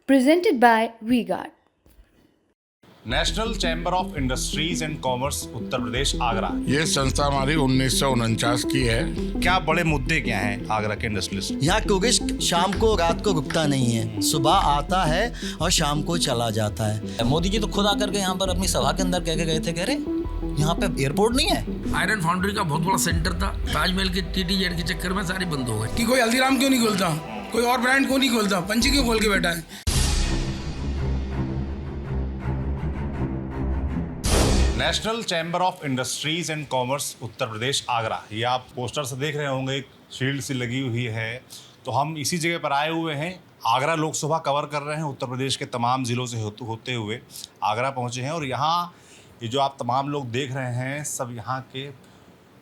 presented by VGuard. National chamber of industries and commerce Uttar Pradesh Agra. ये संस्था हमारी 1949 की है। क्या बड़े मुद्दे क्या हैं आगरा के इंडस्ट्रियलिस्ट? यहाँ टूरिस्ट शाम को रात को रुकता नहीं है, सुबह आता है और शाम को चला जाता है। मोदी जी तो खुद आकर के यहाँ पर अपनी सभा के अंदर कह के गए थे, कह रहे यहाँ पे एयरपोर्ट नहीं है। आयरन फाउंड्री का बहुत बड़ा सेंटर था, ताजमहल के TTZ के चक्कर में सारी बंद हो गए। कि कोई हल्दीराम क्यों नहीं खोलता, कोई और ब्रांड क्यों नहीं खोलता, पंची क्यों खोल के बैठा है। National chamber of industries and commerce Uttar Pradesh Agra. ये आप पोस्टर से देख रहे होंगे, एक शील्ड सी लगी हुई है। तो हम इसी जगह पर आए हुए हैं। आगरा लोकसभा कवर कर रहे हैं, उत्तर प्रदेश के तमाम ज़िलों से होते हुए आगरा पहुँचे हैं। और यहाँ ये जो आप तमाम लोग देख रहे हैं, सब यहाँ के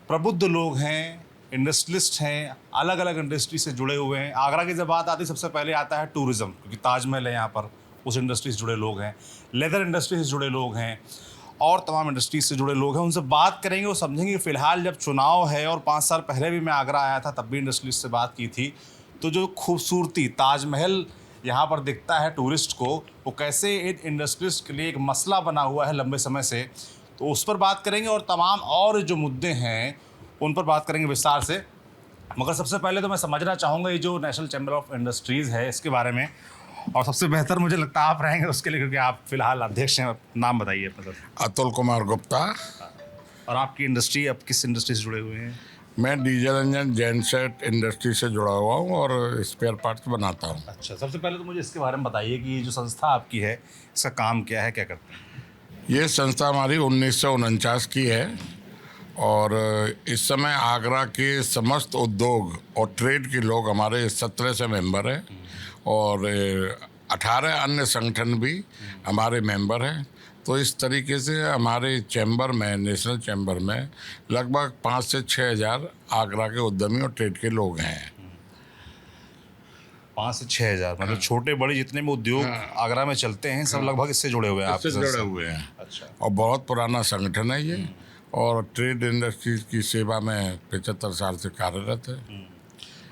प्रबुद्ध लोग हैं, इंडस्ट्रियलिस्ट हैं, अलग अलग इंडस्ट्री से जुड़े हुए हैं। आगरा की जब बात आती है सबसे पहले आता है टूरिज़्म, क्योंकि ताजमहल है यहाँ पर, उस इंडस्ट्री से जुड़े लोग हैं। लेदर इंडस्ट्री से जुड़े लोग हैं और तमाम इंडस्ट्रीज से जुड़े लोग हैं। उनसे बात करेंगे, वो समझेंगे कि फ़िलहाल जब चुनाव है, और 5 साल पहले भी मैं आगरा आया था, तब भी इंडस्ट्रीज से बात की थी। तो जो खूबसूरती ताजमहल यहाँ पर दिखता है टूरिस्ट को, वो कैसे एक इंडस्ट्रीज के लिए एक मसला बना हुआ है लंबे समय से, तो उस पर बात करेंगे। और तमाम और जो मुद्दे हैं उन पर बात करेंगे विस्तार से। मगर सबसे पहले तो मैं समझना चाहूँगा ये जो नेशनल चैम्बर ऑफ इंडस्ट्रीज़ है इसके बारे में, और सबसे बेहतर मुझे लगता है आप रहेंगे उसके लिए, क्योंकि आप फिलहाल अध्यक्ष हैं। नाम बताइए अपना सर। अतुल कुमार गुप्ता। और आपकी इंडस्ट्री, आप किस इंडस्ट्री से जुड़े हुए हैं? मैं डीजल इंजन जेनसेट इंडस्ट्री से जुड़ा हुआ हूँ और स्पेयर पार्ट्स बनाता हूँ। अच्छा, सबसे पहले तो मुझे इसके बारे में बताइए कि ये जो संस्था आपकी है इसका काम क्या है, क्या करते हैं? ये संस्था हमारी 1949 की है और इस समय आगरा के समस्त उद्योग और ट्रेड के लोग हमारे 17 से मेंबर हैं और 18 अन्य संगठन भी हमारे मेंबर हैं। तो इस तरीके से हमारे चैम्बर में, नेशनल चैम्बर में लगभग 5 से 6 हज़ार आगरा के उद्यमी और ट्रेड के लोग हैं। 5 से 6 हज़ार, मतलब छोटे बड़े जितने भी उद्योग आगरा में चलते हैं सब लगभग इससे जुड़े हुए हैं। इससे जुड़े हुए हैं। अच्छा। और बहुत पुराना संगठन है ये, और ट्रेड इंडस्ट्रीज की सेवा में 75 साल से कार्यरत है।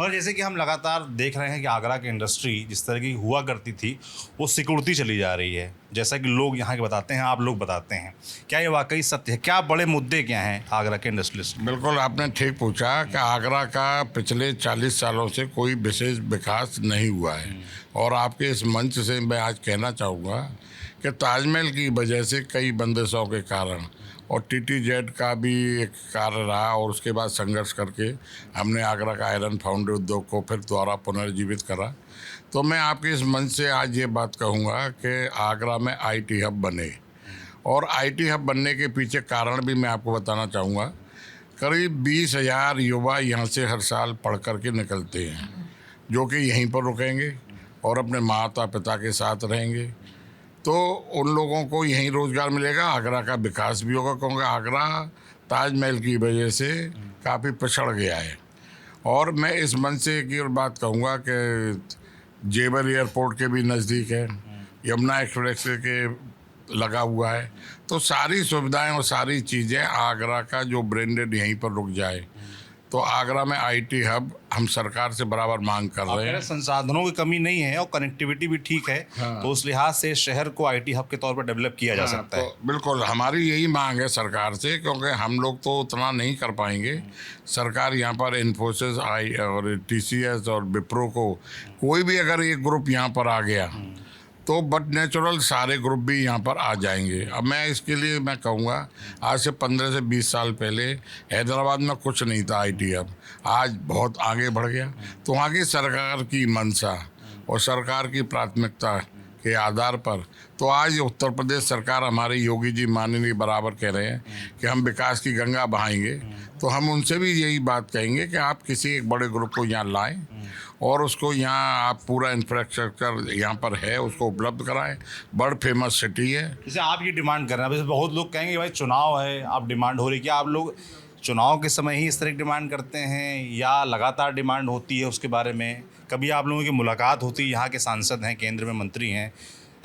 और जैसे कि हम लगातार देख रहे हैं कि आगरा की इंडस्ट्री जिस तरह की हुआ करती थी वो सिकुड़ती चली जा रही है, जैसा कि लोग यहाँ के बताते हैं, आप लोग बताते हैं। क्या ये वाकई सत्य है? क्या बड़े मुद्दे क्या हैं आगरा के इंडस्ट्रियलिस्ट? बिल्कुल, आपने ठीक पूछा कि आगरा का पिछले 40 सालों से कोई विशेष विकास नहीं हुआ है। और आपके इस मंच से मैं आज कहना चाहूँगा कि ताजमहल की वजह से कई बंदिशों के कारण और TTZ का भी एक कार्य रहा, और उसके बाद संघर्ष करके हमने आगरा का आयरन फाउंड्री उद्योग को फिर दोबारा पुनर्जीवित करा। तो मैं आपके इस मंच से आज ये बात कहूँगा कि आगरा में IT हब बने, और IT हब बनने के पीछे कारण भी मैं आपको बताना चाहूँगा। करीब 20,000 युवा यहाँ से हर साल पढ़ कर के निकलते हैं, जो कि यहीं पर रुकेंगे और अपने माता पिता के साथ रहेंगे। तो उन लोगों को यहीं रोज़गार मिलेगा, आगरा का विकास भी होगा, क्योंकि आगरा ताजमहल की वजह से काफ़ी पिछड़ गया है। और मैं इस मन से एक और बात कहूँगा कि जेवर एयरपोर्ट के भी नज़दीक है, यमुना एक्सप्रेस के लगा हुआ है। तो सारी सुविधाएं और सारी चीज़ें आगरा का जो ब्रांडेड यहीं पर रुक जाए, तो आगरा में IT हब हम सरकार से बराबर मांग कर रहे हैं। संसाधनों की कमी नहीं है और कनेक्टिविटी भी ठीक है। तो उस लिहाज से शहर को IT हब के तौर पर डेवलप किया जा सकता है। तो बिल्कुल हमारी यही मांग है सरकार से, क्योंकि हम लोग तो उतना नहीं कर पाएंगे। सरकार यहाँ पर इन्फोसिस और TCS और विप्रो को, कोई भी अगर एक ग्रुप यहाँ पर आ गया तो बट नेचुरल सारे ग्रुप भी यहाँ पर आ जाएंगे। अब मैं इसके लिए मैं कहूँगा, आज से 15 से 20 साल पहले हैदराबाद में कुछ नहीं था IT हब, आज बहुत आगे बढ़ गया। तो वहाँ की सरकार की मंशा और सरकार की प्राथमिकता के आधार पर तो आज उत्तर प्रदेश सरकार, हमारे योगी जी माननीय बराबर कह रहे हैं कि हम विकास की गंगा बहाएंगे। तो हम उनसे भी यही बात कहेंगे कि आप किसी एक बड़े ग्रुप को यहाँ लाएं और उसको यहाँ आप पूरा इंफ्रास्ट्रक्चर यहाँ पर है उसको उपलब्ध कराएं। बड़ फेमस सिटी है। जैसे आप ये डिमांड कर रहे हैं, वैसे बहुत लोग कहेंगे भाई चुनाव है, आप डिमांड हो रही है। क्या आप लोग चुनाव के समय ही इस तरह की डिमांड करते हैं या लगातार डिमांड होती है? उसके बारे में कभी आप लोगों की मुलाकात होती है? यहाँ के सांसद हैं, केंद्र में मंत्री हैं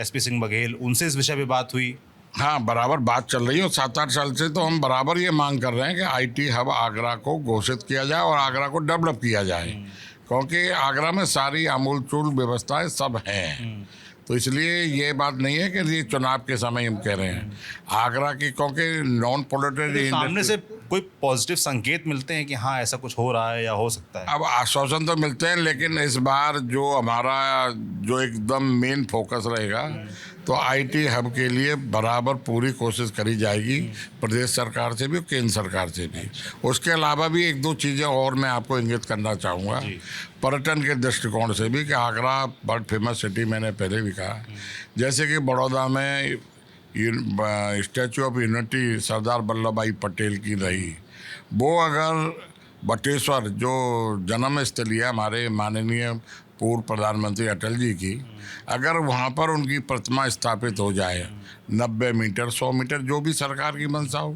SP सिंह बघेल, उनसे इस विषय पे बात हुई? हाँ, बराबर बात चल रही है। 7-8 साल से तो हम बराबर ये मांग कर रहे हैं कि IT हब आगरा को घोषित किया जाए और आगरा को डेवलप किया जाए, क्योंकि आगरा में सारी आमूल चूल व्यवस्थाएं सब हैं। तो इसलिए ये बात नहीं है कि ये चुनाव के समय हम कह रहे हैं। आगरा की क्योंकि नॉन पोलिटिकल सामने से कोई पॉजिटिव संकेत मिलते हैं कि हाँ ऐसा कुछ हो रहा है या हो सकता है? अब आश्वासन तो मिलते हैं, लेकिन इस बार जो हमारा जो एकदम मेन फोकस रहेगा तो आईटी हब के लिए बराबर पूरी कोशिश करी जाएगी, प्रदेश सरकार से भी और केंद्र सरकार से भी। उसके अलावा भी एक दो चीज़ें और मैं आपको इंगित करना चाहूँगा पर्यटन के दृष्टिकोण से भी, कि आगरा बहुत फेमस सिटी मैंने पहले भी कहा। जैसे कि बड़ौदा में statue of unity Sardar Vallabh भाई पटेल की रही, वो अगर बटेश्वर जो जन्म स्थली है हमारे माननीय पूर्व प्रधानमंत्री अटल जी की, अगर वहाँ पर उनकी प्रतिमा स्थापित हो जाए 90 मीटर 100 मीटर जो भी सरकार की मंशा हो,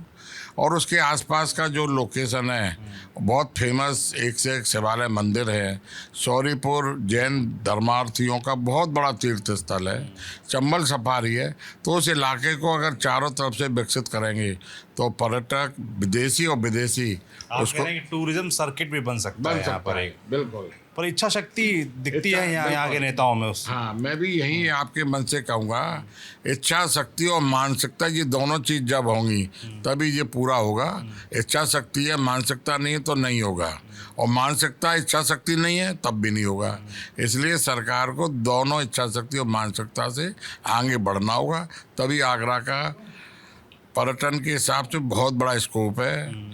और उसके आसपास का जो लोकेशन है बहुत फेमस एक से एक शिवालय मंदिर है, शौरीपुर जैन धर्मार्थियों का बहुत बड़ा तीर्थ स्थल है, चंबल सफारी है, तो उस इलाके को अगर चारों तरफ से विकसित करेंगे तो पर्यटक विदेशी और विदेशी उसको टूरिज्म सर्किट भी बन सकता है यहाँ पर एक। बिल्कुल। पर इच्छा शक्ति दिखती है यहाँ के नेताओं में उस। हाँ, मैं भी यही आपके मन से कहूँगा, इच्छा शक्ति और मानसिकता ये दोनों चीज़ जब होंगी तभी ये पूरा होगा। इच्छा शक्ति है, मानसिकता नहीं है तो नहीं होगा, और मानसिकता इच्छा शक्ति नहीं है तब भी नहीं होगा। इसलिए सरकार को दोनों इच्छा शक्ति और मानसिकता से आगे बढ़ना होगा, तभी आगरा का पर्यटन के हिसाब से बहुत बड़ा स्कोप है।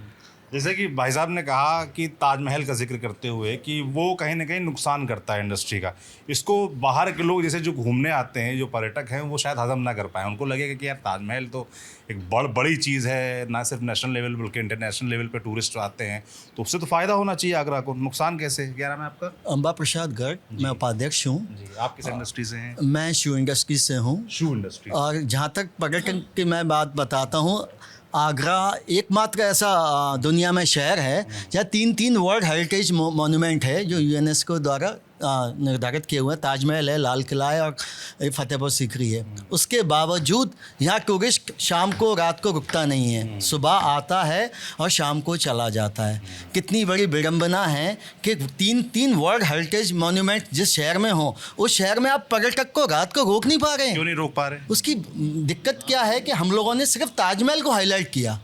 जैसे कि भाई साहब ने कहा कि ताजमहल का जिक्र करते हुए कि वो कहीं ना कहीं नुकसान करता है इंडस्ट्री का, इसको बाहर के लोग जैसे जो घूमने आते हैं, जो पर्यटक हैं, वो शायद हजम ना कर पाए। उनको लगेगा कि यार ताजमहल तो एक बड़ी चीज़ है, ना सिर्फ नेशनल लेवल बल्कि इंटरनेशनल लेवल पे टूरिस्ट आते हैं, तो उससे तो फ़ायदा होना चाहिए आगरा को। नुकसान कैसे? क्या नाम है आपका? अम्बा प्रसाद गर्ग, मैं उपाध्यक्ष हूँ। जी, आप किस इंडस्ट्री से हैं? मैं शू इंडस्ट्री से हूँ। शू इंडस्ट्री। और जहाँ तक पर्यटन की मैं बात बताता हूँ, आगरा एकमात्र ऐसा दुनिया में शहर है जहाँ तीन वर्ल्ड हेरिटेज मॉन्यूमेंट है जो यूनेस्को द्वारा निर्धारित किए हुए हैं। ताजमहल है, लाल किला है और फतेहपुर सीकरी है। उसके बावजूद यहाँ टूरिस्ट शाम को रात को रुकता नहीं है, सुबह आता है और शाम को चला जाता है। कितनी बड़ी विडंबना है कि तीन वर्ल्ड हेरिटेज मॉन्यूमेंट जिस शहर में हो, उस शहर में आप पर्यटक को रात को रोक नहीं पा रहे हैं। क्यों नहीं रोक पा रहे? उसकी दिक्कत क्या है कि हम लोगों ने सिर्फ ताजमहल को हाईलाइट किया।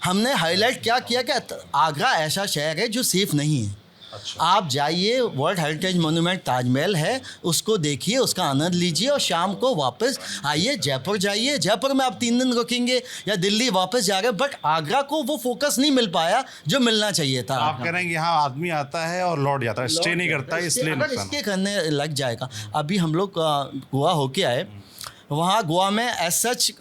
हमने हाईलाइट क्या किया कि आगरा ऐसा शहर है जो सेफ नहीं है। अच्छा। आप जाइए, वर्ल्ड हेरिटेज मॉन्यूमेंट ताजमहल है, उसको देखिए, उसका आनंद लीजिए और शाम को वापस आइए। जयपुर जाइए, जयपुर में आप 3 दिन रुकेंगे, या दिल्ली वापस जा रहे हैं, बट आगरा को वो फोकस नहीं मिल पाया जो मिलना चाहिए था। आप कह रहे हैं कि यहाँ आदमी आता है और लौट जाता है, स्टे नहीं करता है, इसलिए नुकसान। स्टे करने लग जाएगा। अभी हम लोग गोवा होके आए, वहाँ गोवा में एज सच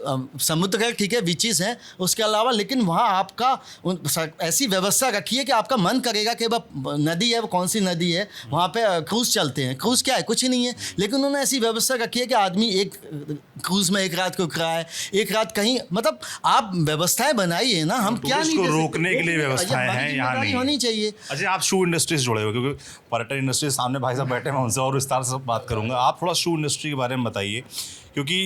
समुद्र है, ठीक है, बीचेस हैं, उसके अलावा लेकिन वहाँ आपका ऐसी व्यवस्था रखी है कि आपका मन करेगा कि वह नदी है, वो कौन सी नदी है, वहाँ पे क्रूज़ चलते हैं। क्रूज़ क्या है? कुछ ही नहीं है, लेकिन उन्होंने ऐसी व्यवस्था रखी है कि आदमी एक क्रूज़ में एक रात को रुक रहा है, एक रात कहीं, मतलब आप व्यवस्थाएं बनाइए ना। हम क्या नहीं, रोकने के लिए व्यवस्थाएं हैं यहाँ नहीं होनी चाहिए। अच्छा, आप शू इंडस्ट्री से जुड़े हो, क्योंकि पर्यटन इंडस्ट्री सामने भाई साहब बैठे हैं, उनसे और विस्तार से बात करूँगा। आप थोड़ा शू इंडस्ट्री के बारे में बताइए, क्योंकि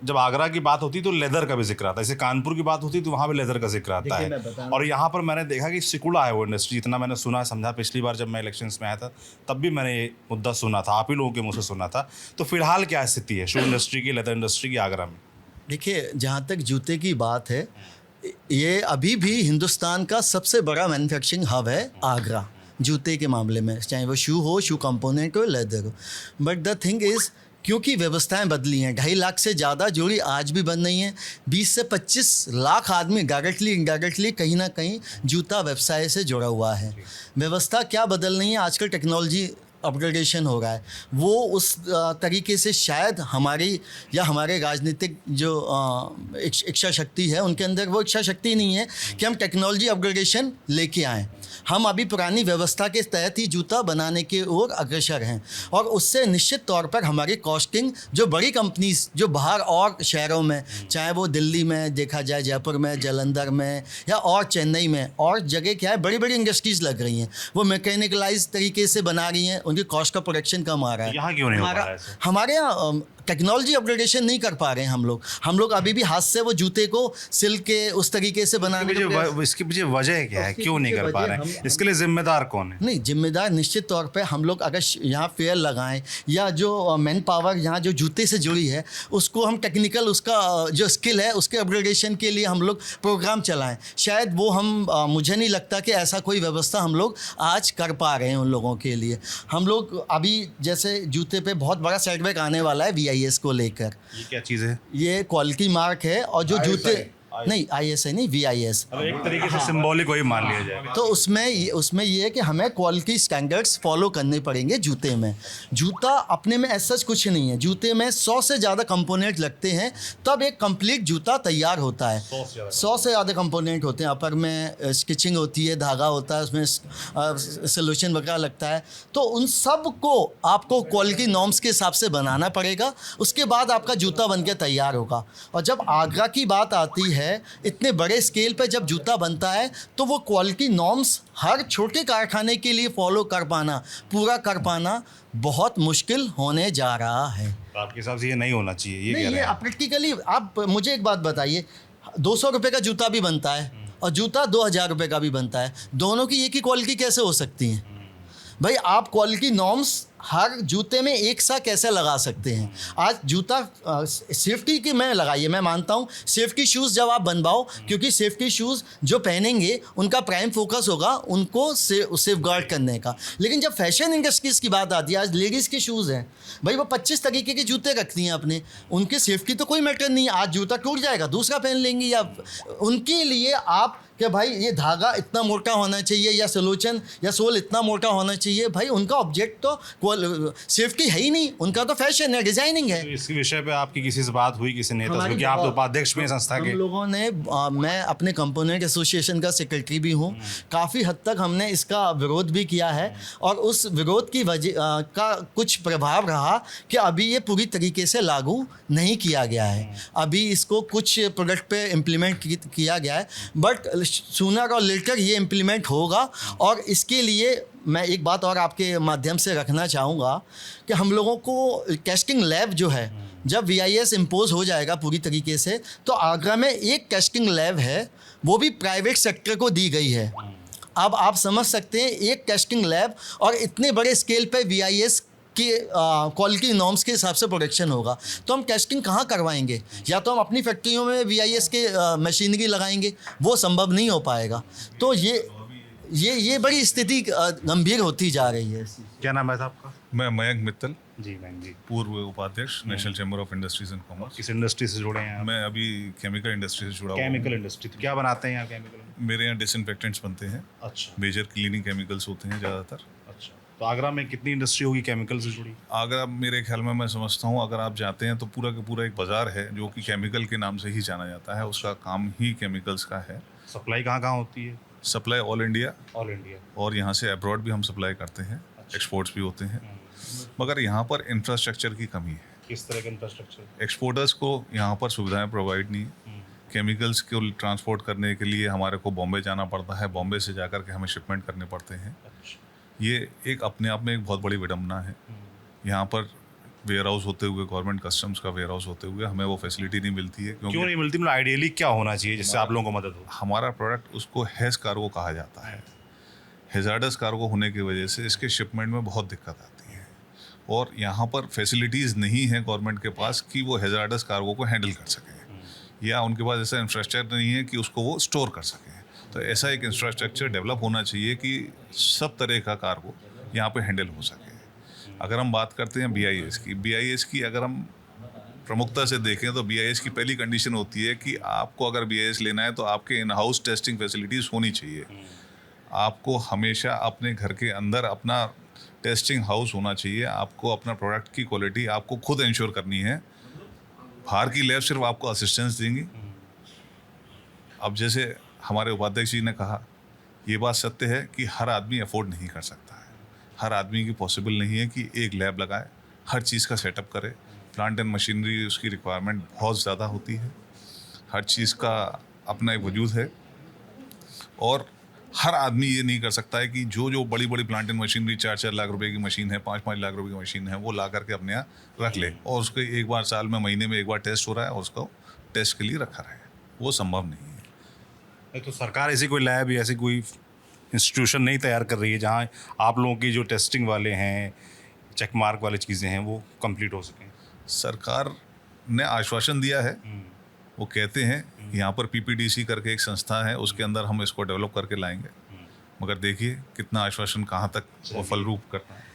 जब आगरा की बात होती तो लेदर का भी जिक्र आता है, जैसे कानपुर की बात होती तो वहाँ भी लेदर का जिक्र आता है। और यहाँ पर मैंने देखा कि सिकुड़ा है वो इंडस्ट्री, इतना मैंने सुना समझा। पिछली बार जब मैं इलेक्शंस में आया था तब भी मैंने ये मुद्दा सुना था, आप ही लोगों के मुँह से सुना था। तो फिलहाल क्या स्थिति है शू इंडस्ट्री की, लेदर इंडस्ट्री की आगरा में? देखिए, जहाँ तक जूते की बात है, ये अभी भी हिंदुस्तान का सबसे बड़ा मैन्युफैक्चरिंग हब है आगरा, जूते के मामले में, चाहे वो शू हो, शू कंपोनेंट हो, लेदर हो। बट द थिंग इज़, क्योंकि व्यवस्थाएं बदली हैं, 2.5 लाख से ज़्यादा जोड़ी आज भी बंद नहीं है। 20 से 25 लाख आदमी डायरेक्टली इनडायरेक्टली कहीं ना कहीं जूता व्यवसाय से जुड़ा हुआ है। व्यवस्था क्या बदल रही है, आजकल टेक्नोलॉजी अपग्रेडेशन हो रहा है, वो उस तरीके से शायद हमारी या हमारे राजनीतिक जो इच्छा शक्ति है उनके अंदर वो इच्छा शक्ति नहीं है कि हम टेक्नोलॉजी अपग्रेडेशन लेके आएँ। हम अभी पुरानी व्यवस्था के तहत ही जूता बनाने की ओर अग्रसर हैं, और उससे निश्चित तौर पर हमारी कॉस्टिंग, जो बड़ी कंपनीज जो बाहर और शहरों में, चाहे वो दिल्ली में देखा जाए, जयपुर में, जालंधर में, या और चेन्नई में और जगह, क्या है, बड़ी बड़ी इंडस्ट्रीज लग रही हैं, वो मैकेनिकलाइज तरीके से बना रही हैं, उनकी कॉस्ट का प्रोडक्शन कम आ रहा है। यहाँ क्यों नहीं हो पा रहा है? हमारे यहाँ टेक्नोलॉजी अपग्रेडेशन नहीं कर पा रहे हैं हम लोग अभी भी हाथ से वो जूते को सिल के उस तरीके से बनाने का प्रयास- इसके पीछे वजह क्या है, इसके क्यों नहीं पीछे कर पा वजह रहे हैं, इसके लिए जिम्मेदार कौन है? नहीं, जिम्मेदार निश्चित तौर पे हम लोग अगर यहाँ फेयर लगाएं या जो मैन पावर यहाँ जो जूते से जुड़ी है उसको हम टेक्निकल उसका जो स्किल है उसके अपग्रेडेशन के लिए हम लोग प्रोग्राम चलाएं, शायद वो हम मुझे नहीं लगता कि ऐसा कोई व्यवस्था हम लोग आज कर पा रहे हैं उन लोगों के लिए। हम लोग अभी जैसे जूते पे बहुत बड़ा सेटबैक आने वाला है VIS को लेकर। ये क्या चीज़ है? ये क्वालिटी मार्क है और जो जूते नहीं ISI नहीं VIS, एक तरीके से सिंबॉलिक वही मान लिया जाए। तो उसमें ये है कि हमें क्वालिटी स्टैंडर्ड्स फॉलो करने पड़ेंगे जूते में। जूता अपने में ऐसा कुछ नहीं है, जूते में 100 से ज़्यादा कंपोनेंट लगते हैं तब एक कंप्लीट जूता तैयार होता है। 100 से ज़्यादा कंपोनेंट होते हैं, अपर में स्टिचिंग होती है, धागा होता है, उसमें सोल्यूशन वगैरह लगता है, तो उन सब को आपको क्वालिटी नॉर्म्स के हिसाब से बनाना पड़ेगा, उसके बाद आपका जूता बन के तैयार होगा। और जब आगरा की बात आती है, इतने बड़े स्केल पे जब जूता बनता है तो वो क्वालिटी नॉर्म्स हर छोटे कारखाने के लिए फॉलो कर पाना, पूरा कर पाना बहुत मुश्किल होने जा रहा है। तो आपके हिसाब से ये नहीं होना चाहिए, ये नहीं, कह रहे ये हैं? प्रैक्टिकली आप मुझे एक बात बताइए, 200 रुपये का जूता भी बनता है और जूता 2000 रुपये का भी बनता है, दोनों की एक ही क्वालिटी कैसे हो सकती है? भाई आप क्वालिटी नॉर्म्स हर जूते में एक सा कैसे लगा सकते हैं? आज जूता सेफ्टी की मैं लगाइए, मैं मानता हूँ सेफ्टी शूज़ जब आप बनवाओ, क्योंकि सेफ्टी शूज़ जो पहनेंगे उनका प्राइम फोकस होगा उनको सेफ गार्ड करने का। लेकिन जब फैशन इंडस्ट्रीज़ की बात आती है, आज लेडीज़ के शूज़ हैं, भाई वो 25 तरीके के जूते रखती हैं अपने, उनकी सेफ्टी तो कोई मैटर नहीं है। आज जूता टूट जाएगा दूसरा पहन लेंगी, या उनके लिए आप कि भाई ये धागा इतना मोटा होना चाहिए या सोल्यूशन या सोल इतना मोटा होना चाहिए, भाई उनका ऑब्जेक्ट तो सेफ्टी है ही नहीं, उनका तो फैशन है, डिजाइनिंग है। तो इस विषय पे आपकी किसी से बात हुई किसी नेता से, हमारी क्योंकि आप तो बहुत- उपाध्यक्ष भी हैं संस्था के? हम लोगों ने मैं अपने कंपोनेंट एसोसिएशन का सेक्रेटरी भी हूँ, काफ़ी हद तक हमने इसका विरोध भी किया है और उस विरोध की वजह का कुछ प्रभाव रहा कि अभी ये पूरी तरीके से लागू नहीं किया गया है। अभी इसको कुछ प्रोडक्ट पे इम्प्लीमेंट किया गया है, बट सूनर और लेटर ये इम्प्लीमेंट होगा। और इसके लिए मैं एक बात और आपके माध्यम से रखना चाहूँगा कि हम लोगों को टेस्टिंग लैब जो है, जब VIS इम्पोज हो जाएगा पूरी तरीके से, तो आगरा में एक टेस्टिंग लैब है, वो भी प्राइवेट सेक्टर को दी गई है। अब आप समझ सकते हैं एक टेस्टिंग लैब और इतने बड़े स्केल पे VIS कि क्वालिटी नॉर्म्स के हिसाब से प्रोडक्शन होगा, तो हम टेस्टिंग कहाँ करवाएंगे? या तो हम अपनी फैक्ट्रियों में VIS के मशीनरी लगाएंगे, वो संभव नहीं हो पाएगा। तो ये बड़ी स्थिति गंभीर होती जा रही है। क्या नाम है आपका? मैं मयंक मित्तल, जी मैम जी। पूर्व उपाध्यक्ष national chamber of industries and commerce. किस इंडस्ट्री से जुड़े हैं आप? मैं अभी केमिकल इंडस्ट्री से जुड़ा हुआ केमिकल इंडस्ट्री। तो क्या बनाते हैं यहाँ केमिकल? हूँ। मेरे यहाँ डिसइंफेक्टेंट्स बनते हैं, अच्छा मेजर क्लीनिंग केमिकल्स होते हैं ज़्यादातर। अच्छा। तो आगरा में कितनी इंडस्ट्री होगी केमिकल से जुड़ी? अगर आप मेरे ख्याल में, मैं समझता हूँ, अगर आप जाते हैं तो पूरा का पूरा एक बाज़ार है जो कि केमिकल के नाम से ही जाना जाता है, उसका काम ही केमिकल्स का है। सप्लाई कहाँ कहाँ होती है? Supply all India, all India. और यहाँ से अब्रॉड भी हम सप्लाई करते हैं, एक्सपोर्ट्स भी होते हैं, मगर यहाँ पर इंफ्रास्ट्रक्चर की कमी है। किस तरह का इंफ्रास्ट्रक्चर? एक्सपोर्टर्स को यहाँ पर सुविधाएं प्रोवाइड नहीं। केमिकल्स को ट्रांसपोर्ट करने के लिए हमारे को बॉम्बे जाना पड़ता है, बॉम्बे से जाकर के हमें शिपमेंट करने पड़ते हैं। ये एक अपने आप में एक बहुत बड़ी विडम्बना है। यहाँ पर वेयर हाउस होते हुए, गवर्नमेंट कस्टम्स का वेयर हाउस होते हुए हमें वो फैसिलिटी नहीं मिलती है। क्यों नहीं मिलती? मतलब आइडियली क्या होना चाहिए जिससे आप लोगों को मदद हो? हमारा प्रोडक्ट, उसको हैज कार्गो कहा जाता है। हेजार्डस कार्गो होने की वजह से इसके शिपमेंट में बहुत दिक्कत आती है, और यहाँ पर फैसिलिटीज़ नहीं है गवर्नमेंट के पास कि वो हेजार्डस कार्गो को हैंडल कर सकें, या उनके पास ऐसा इंफ्रास्ट्रक्चर नहीं है कि उसको वो स्टोर कर सकें। तो ऐसा एक इंफ्रास्ट्रक्चर डेवलप होना चाहिए कि सब तरह का कार्गो यहाँ पे हैंडल हो सके। अगर हम बात करते हैं BIS की अगर हम प्रमुखता से देखें तो BIS की पहली कंडीशन होती है कि आपको अगर BIS लेना है तो आपके इन हाउस टेस्टिंग फैसिलिटीज़ होनी चाहिए। आपको हमेशा अपने घर के अंदर अपना टेस्टिंग हाउस होना चाहिए। आपको अपना प्रोडक्ट की क्वालिटी आपको खुद इंश्योर करनी है। बाहर की लैब सिर्फ आपको असिस्टेंस देंगी। अब जैसे हमारे उपाध्यक्ष जी ने कहा, ये बात सत्य है कि हर आदमी अफोर्ड नहीं कर सकता है। हर आदमी की पॉसिबल नहीं है कि एक लैब लगाए, हर चीज़ का सेटअप करे। प्लांट एंड मशीनरी, उसकी रिक्वायरमेंट बहुत ज़्यादा होती है। हर चीज़ का अपना एक वजूद है, और हर आदमी ये नहीं कर सकता है कि जो जो बड़ी बड़ी प्लांट एंड मशीनरी 4-4 लाख रुपए की मशीन है, 5-5 लाख रुपए की मशीन है, वो ला करके अपने यहाँ रख ले और उसको एक बार साल में महीने में एक बार टेस्ट हो रहा है और उसको टेस्ट के लिए रखा रहे। वो संभव नहीं है। तो सरकार ऐसी कोई लैब या ऐसी कोई इंस्टीट्यूशन नहीं तैयार कर रही है जहाँ आप लोगों की जो टेस्टिंग वाले हैं, चेक मार्क वाली चीज़ें हैं, वो कंप्लीट हो सकें? सरकार ने आश्वासन दिया है, वो कहते हैं यहाँ पर पीपीडीसी करके एक संस्था है, उसके अंदर हम इसको डेवलप करके लाएंगे, मगर देखिए कितना आश्वासन कहाँ तक वो फलरूप करता है।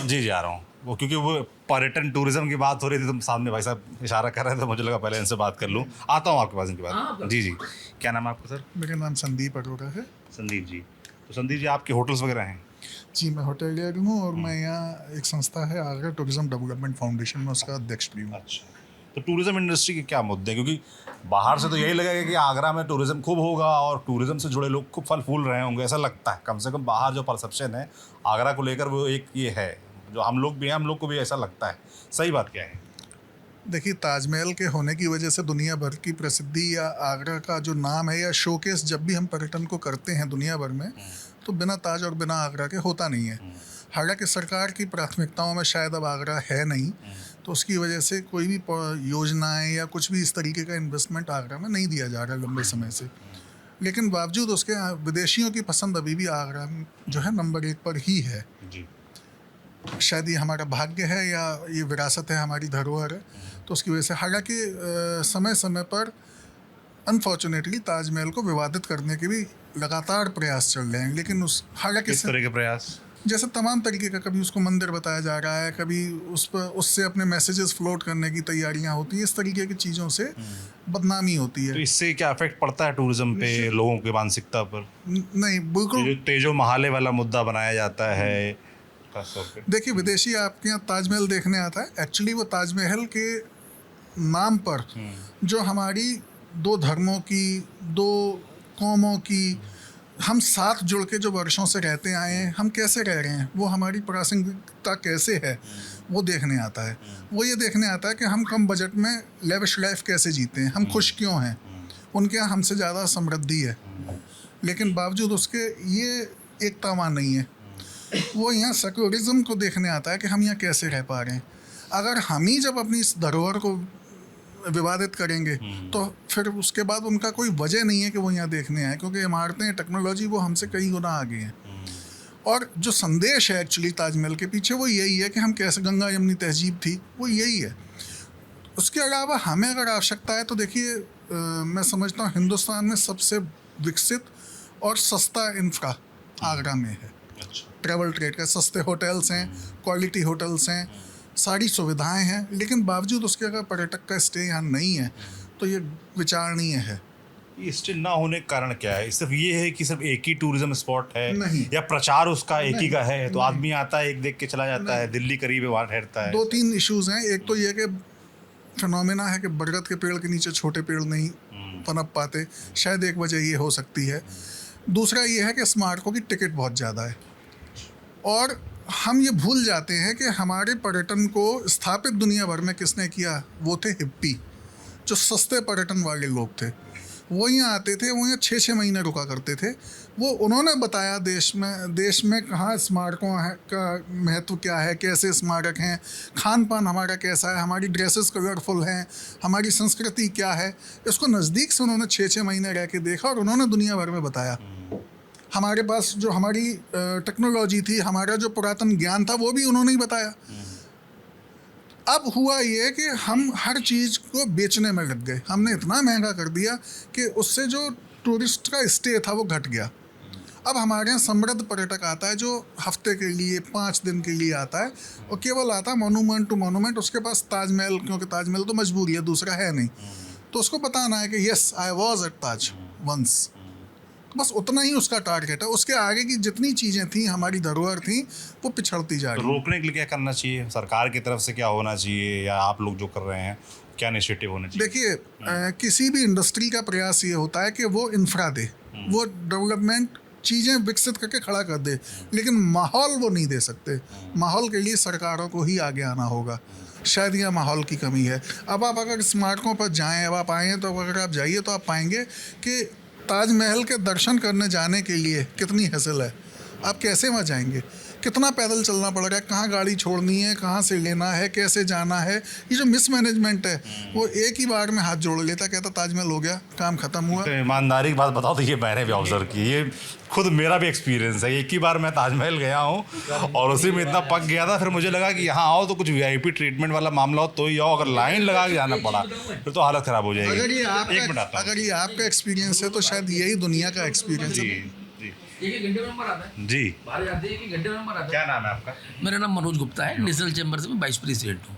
जी आ रहा हूँ वो, क्योंकि वो पर्यटन टूरिज्म की बात हो रही थी तो सामने भाई साहब इशारा कर रहे थे, तो मुझे लगा पहले इनसे बात कर लूँ। आता हूँ आपके पास इनके बाद। जी क्या नाम है आपका सर? मेरा नाम संदीप अरोड़ा है। संदीप जी, तो संदीप जी आपके होटल्स वगैरह हैं? जी मैं होटेलियर हूँ और मैं यहाँ एक संस्था है आगरा टूरिज्म डेवलपमेंट फाउंडेशन में उसका अध्यक्ष भी हूँ। अच्छा, तो टूरिज्म इंडस्ट्री के क्या मुद्दे हैं? क्योंकि बाहर से तो यही लगेगा कि आगरा में टूरिज्म खूब होगा और टूरिज्म से जुड़े लोग खूब फल फूल रहे होंगे, ऐसा लगता है। कम से कम बाहर जो परसेप्शन है आगरा को लेकर वो एक ये है, जो हम लोग भी हैं, हम लोग को भी ऐसा लगता है। सही बात क्या है? देखिए, ताजमहल के होने की वजह से दुनिया भर की प्रसिद्धि या आगरा का जो नाम है या शोकेस जब भी हम पर्यटन को करते हैं दुनिया भर में, तो बिना ताज और बिना आगरा के होता नहीं है। हालांकि सरकार की प्राथमिकताओं में शायद अब आगरा है नहीं, तो उसकी वजह से कोई भी योजनाएं या कुछ भी इस तरीके का इन्वेस्टमेंट आगरा में नहीं दिया जा रहा है लंबे समय से। लेकिन बावजूद उसके विदेशियों की पसंद अभी भी आगरा जो है नंबर 1 पर ही है। जी, शायद ये हमारा भाग्य है या ये विरासत है, हमारी धरोहर है, तो उसकी वजह से। हालांकि समय समय पर अनफॉर्चुनेटली ताजमहल को विवादित करने के भी लगातार प्रयास चल रहे हैं, लेकिन उस हालांकि किस तरह के प्रयास? जैसे तमाम तरीके का, कभी उसको मंदिर बताया जा रहा है, कभी उस पर उससे अपने मैसेजेस फ्लोट करने की तैयारियां होती हैं, इस तरीके की चीज़ों से बदनामी होती है। तो इससे क्या इफेक्ट पड़ता है टूरिज्म पे, लोगों की मानसिकता पर? नहीं, बिल्कुल। जो तेजो महाले वाला मुद्दा बनाया जाता है खास तौर पे। देखिए, विदेशी आपके यहाँ ताजमहल देखने आता है, एक्चुअली वो ताजमहल के नाम पर जो हमारी 2 धर्मों की, 2 कौमों की, हम साथ जुड़ के जो वर्षों से रहते आए हैं, हम कैसे रह रहे हैं, वो हमारी प्रासंगिकता कैसे है, वो देखने आता है। वो ये देखने आता है कि हम कम बजट में लेविश लाइफ कैसे जीते हैं, हम खुश क्यों हैं, उनके यहाँ हमसे ज़्यादा समृद्धि है, लेकिन बावजूद उसके ये एकतावान नहीं है। वो यहाँ सेक्युलरिज्म को देखने आता है कि हम यहाँ कैसे रह पा रहे हैं। अगर हम ही जब अपनी इस धरोहर को विवादित करेंगे तो फिर उसके बाद उनका कोई वजह नहीं है कि वो यहाँ देखने आए, क्योंकि इमारतें, टेक्नोलॉजी वो हमसे कई गुना आगे हैं। और जो संदेश है एक्चुअली ताजमहल के पीछे वो यही है कि हम कैसे, गंगा यमुनी तहजीब थी, वो यही है। उसके अलावा हमें अगर आवश्यकता है तो देखिए, मैं समझता हूँ हिंदुस्तान में सबसे विकसित और सस्ता इंफ्रा आगरा में है। ट्रैवल ट्रेड का सस्ते होटल्स हैं, क्वालिटी होटल्स हैं, सारी सुविधाएं हैं, लेकिन बावजूद उसके अगर पर्यटक का स्टे यहाँ नहीं है तो ये विचारणीय है। ये स्टे ना होने का कारण क्या है? सिर्फ ये है कि सिर्फ एक ही टूरिज्म स्पॉट है? नहीं। या प्रचार उसका एक ही का है, तो नहीं। आदमी आता है, एक देख के चला जाता है, दिल्ली करीब है, वहाँ ठहरता है? 2-3 इश्यूज हैं। एक तो ये कि फिनोमेना है कि बरगद के पेड़ के नीचे छोटे पेड़ नहीं पनप पाते, शायद एक वजह ये हो सकती है। दूसरा ये है कि स्मारकों की टिकट बहुत ज़्यादा है और हम ये भूल जाते हैं कि हमारे पर्यटन को स्थापित दुनिया भर में किसने किया? वो थे हिप्पी, जो सस्ते पर्यटन वाले लोग थे। वो यहाँ आते थे, वो यहाँ 6-6 महीने रुका करते थे। वो उन्होंने बताया देश में कहाँ स्मारकों का महत्व क्या है, कैसे स्मारक हैं, खान पान हमारा कैसा है, हमारी ड्रेसेस कलरफुल हैं, हमारी संस्कृति क्या है। इसको नज़दीक से उन्होंने 6-6 महीने रह के देखा और उन्होंने दुनिया भर में बताया। हमारे पास जो हमारी टेक्नोलॉजी थी, हमारा जो पुरातन ज्ञान था, वो भी उन्होंने ही बताया। अब हुआ ये कि हम हर चीज़ को बेचने में लग गए। हमने इतना महंगा कर दिया कि उससे जो टूरिस्ट का स्टे था वो घट गया। अब हमारे यहाँ समृद्ध पर्यटक आता है जो हफ्ते के लिए, 5 दिन के लिए आता है और केवल आता है मोनूमेंट टू मोनूमेंट। उसके पास ताजमहल, क्योंकि ताजमहल तो मजबूरी है, दूसरा है नहीं, तो उसको बताना है कि yes I was at Taj once. बस उतना ही उसका टारगेट है। उसके आगे की जितनी चीज़ें थी, हमारी धरोहर थी, वो पिछड़ती जा रही तो है। रोकने के लिए क्या करना चाहिए? सरकार की तरफ से क्या होना चाहिए, या आप लोग जो कर रहे हैं क्या इनिशिएटिव होना चाहिए? देखिए, किसी भी इंडस्ट्री का प्रयास ये होता है कि वो इंफ्रा दे, वो डेवलपमेंट चीज़ें विकसित करके खड़ा कर दे, लेकिन माहौल वो नहीं दे सकते। माहौल के लिए सरकारों को ही आगे आना होगा। शायद यह माहौल की कमी है। अब आप अगर स्मारकों पर जाएं, अब आप आएँ तो अगर आप जाइए तो आप पाएंगे कि ताजमहल के दर्शन करने जाने के लिए कितनी हसल है, आप कैसे वहाँ जाएंगे, कितना पैदल चलना पड़ेगा, कहाँ गाड़ी छोड़नी है, कहाँ से लेना है, कैसे जाना है। ये जो मिसमैनेजमेंट है वो एक ही बार में हाथ जोड़ लेता, कहता ताजमहल हो गया, काम खत्म हुआ। तो ईमानदारी की बात बताओ तो ये मैंने भी ऑब्जर्व की, ये खुद मेरा भी एक्सपीरियंस है। एक ही बार मैं ताजमहल गया हूँ और उसी में इतना पक गया था, फिर मुझे लगा कि यहाँ आओ तो कुछ वीआईपी ट्रीटमेंट वाला मामला हो तो ही आओ, अगर लाइन लगा के जाना पड़ा फिर तो हालत ख़राब हो जाएगी। अगर ये आपका एक्सपीरियंस है तो शायद यही दुनिया का एक्सपीरियंस है। एक घंटे में नंबर आता है जी, बाहर जाते हैं, एक घंटे में नंबर आता क्या नाम है आपका? है। मेरा नाम मनोज गुप्ता है, नेशनल चैम्बर से मैं वाइस प्रेसिडेंट हूँ।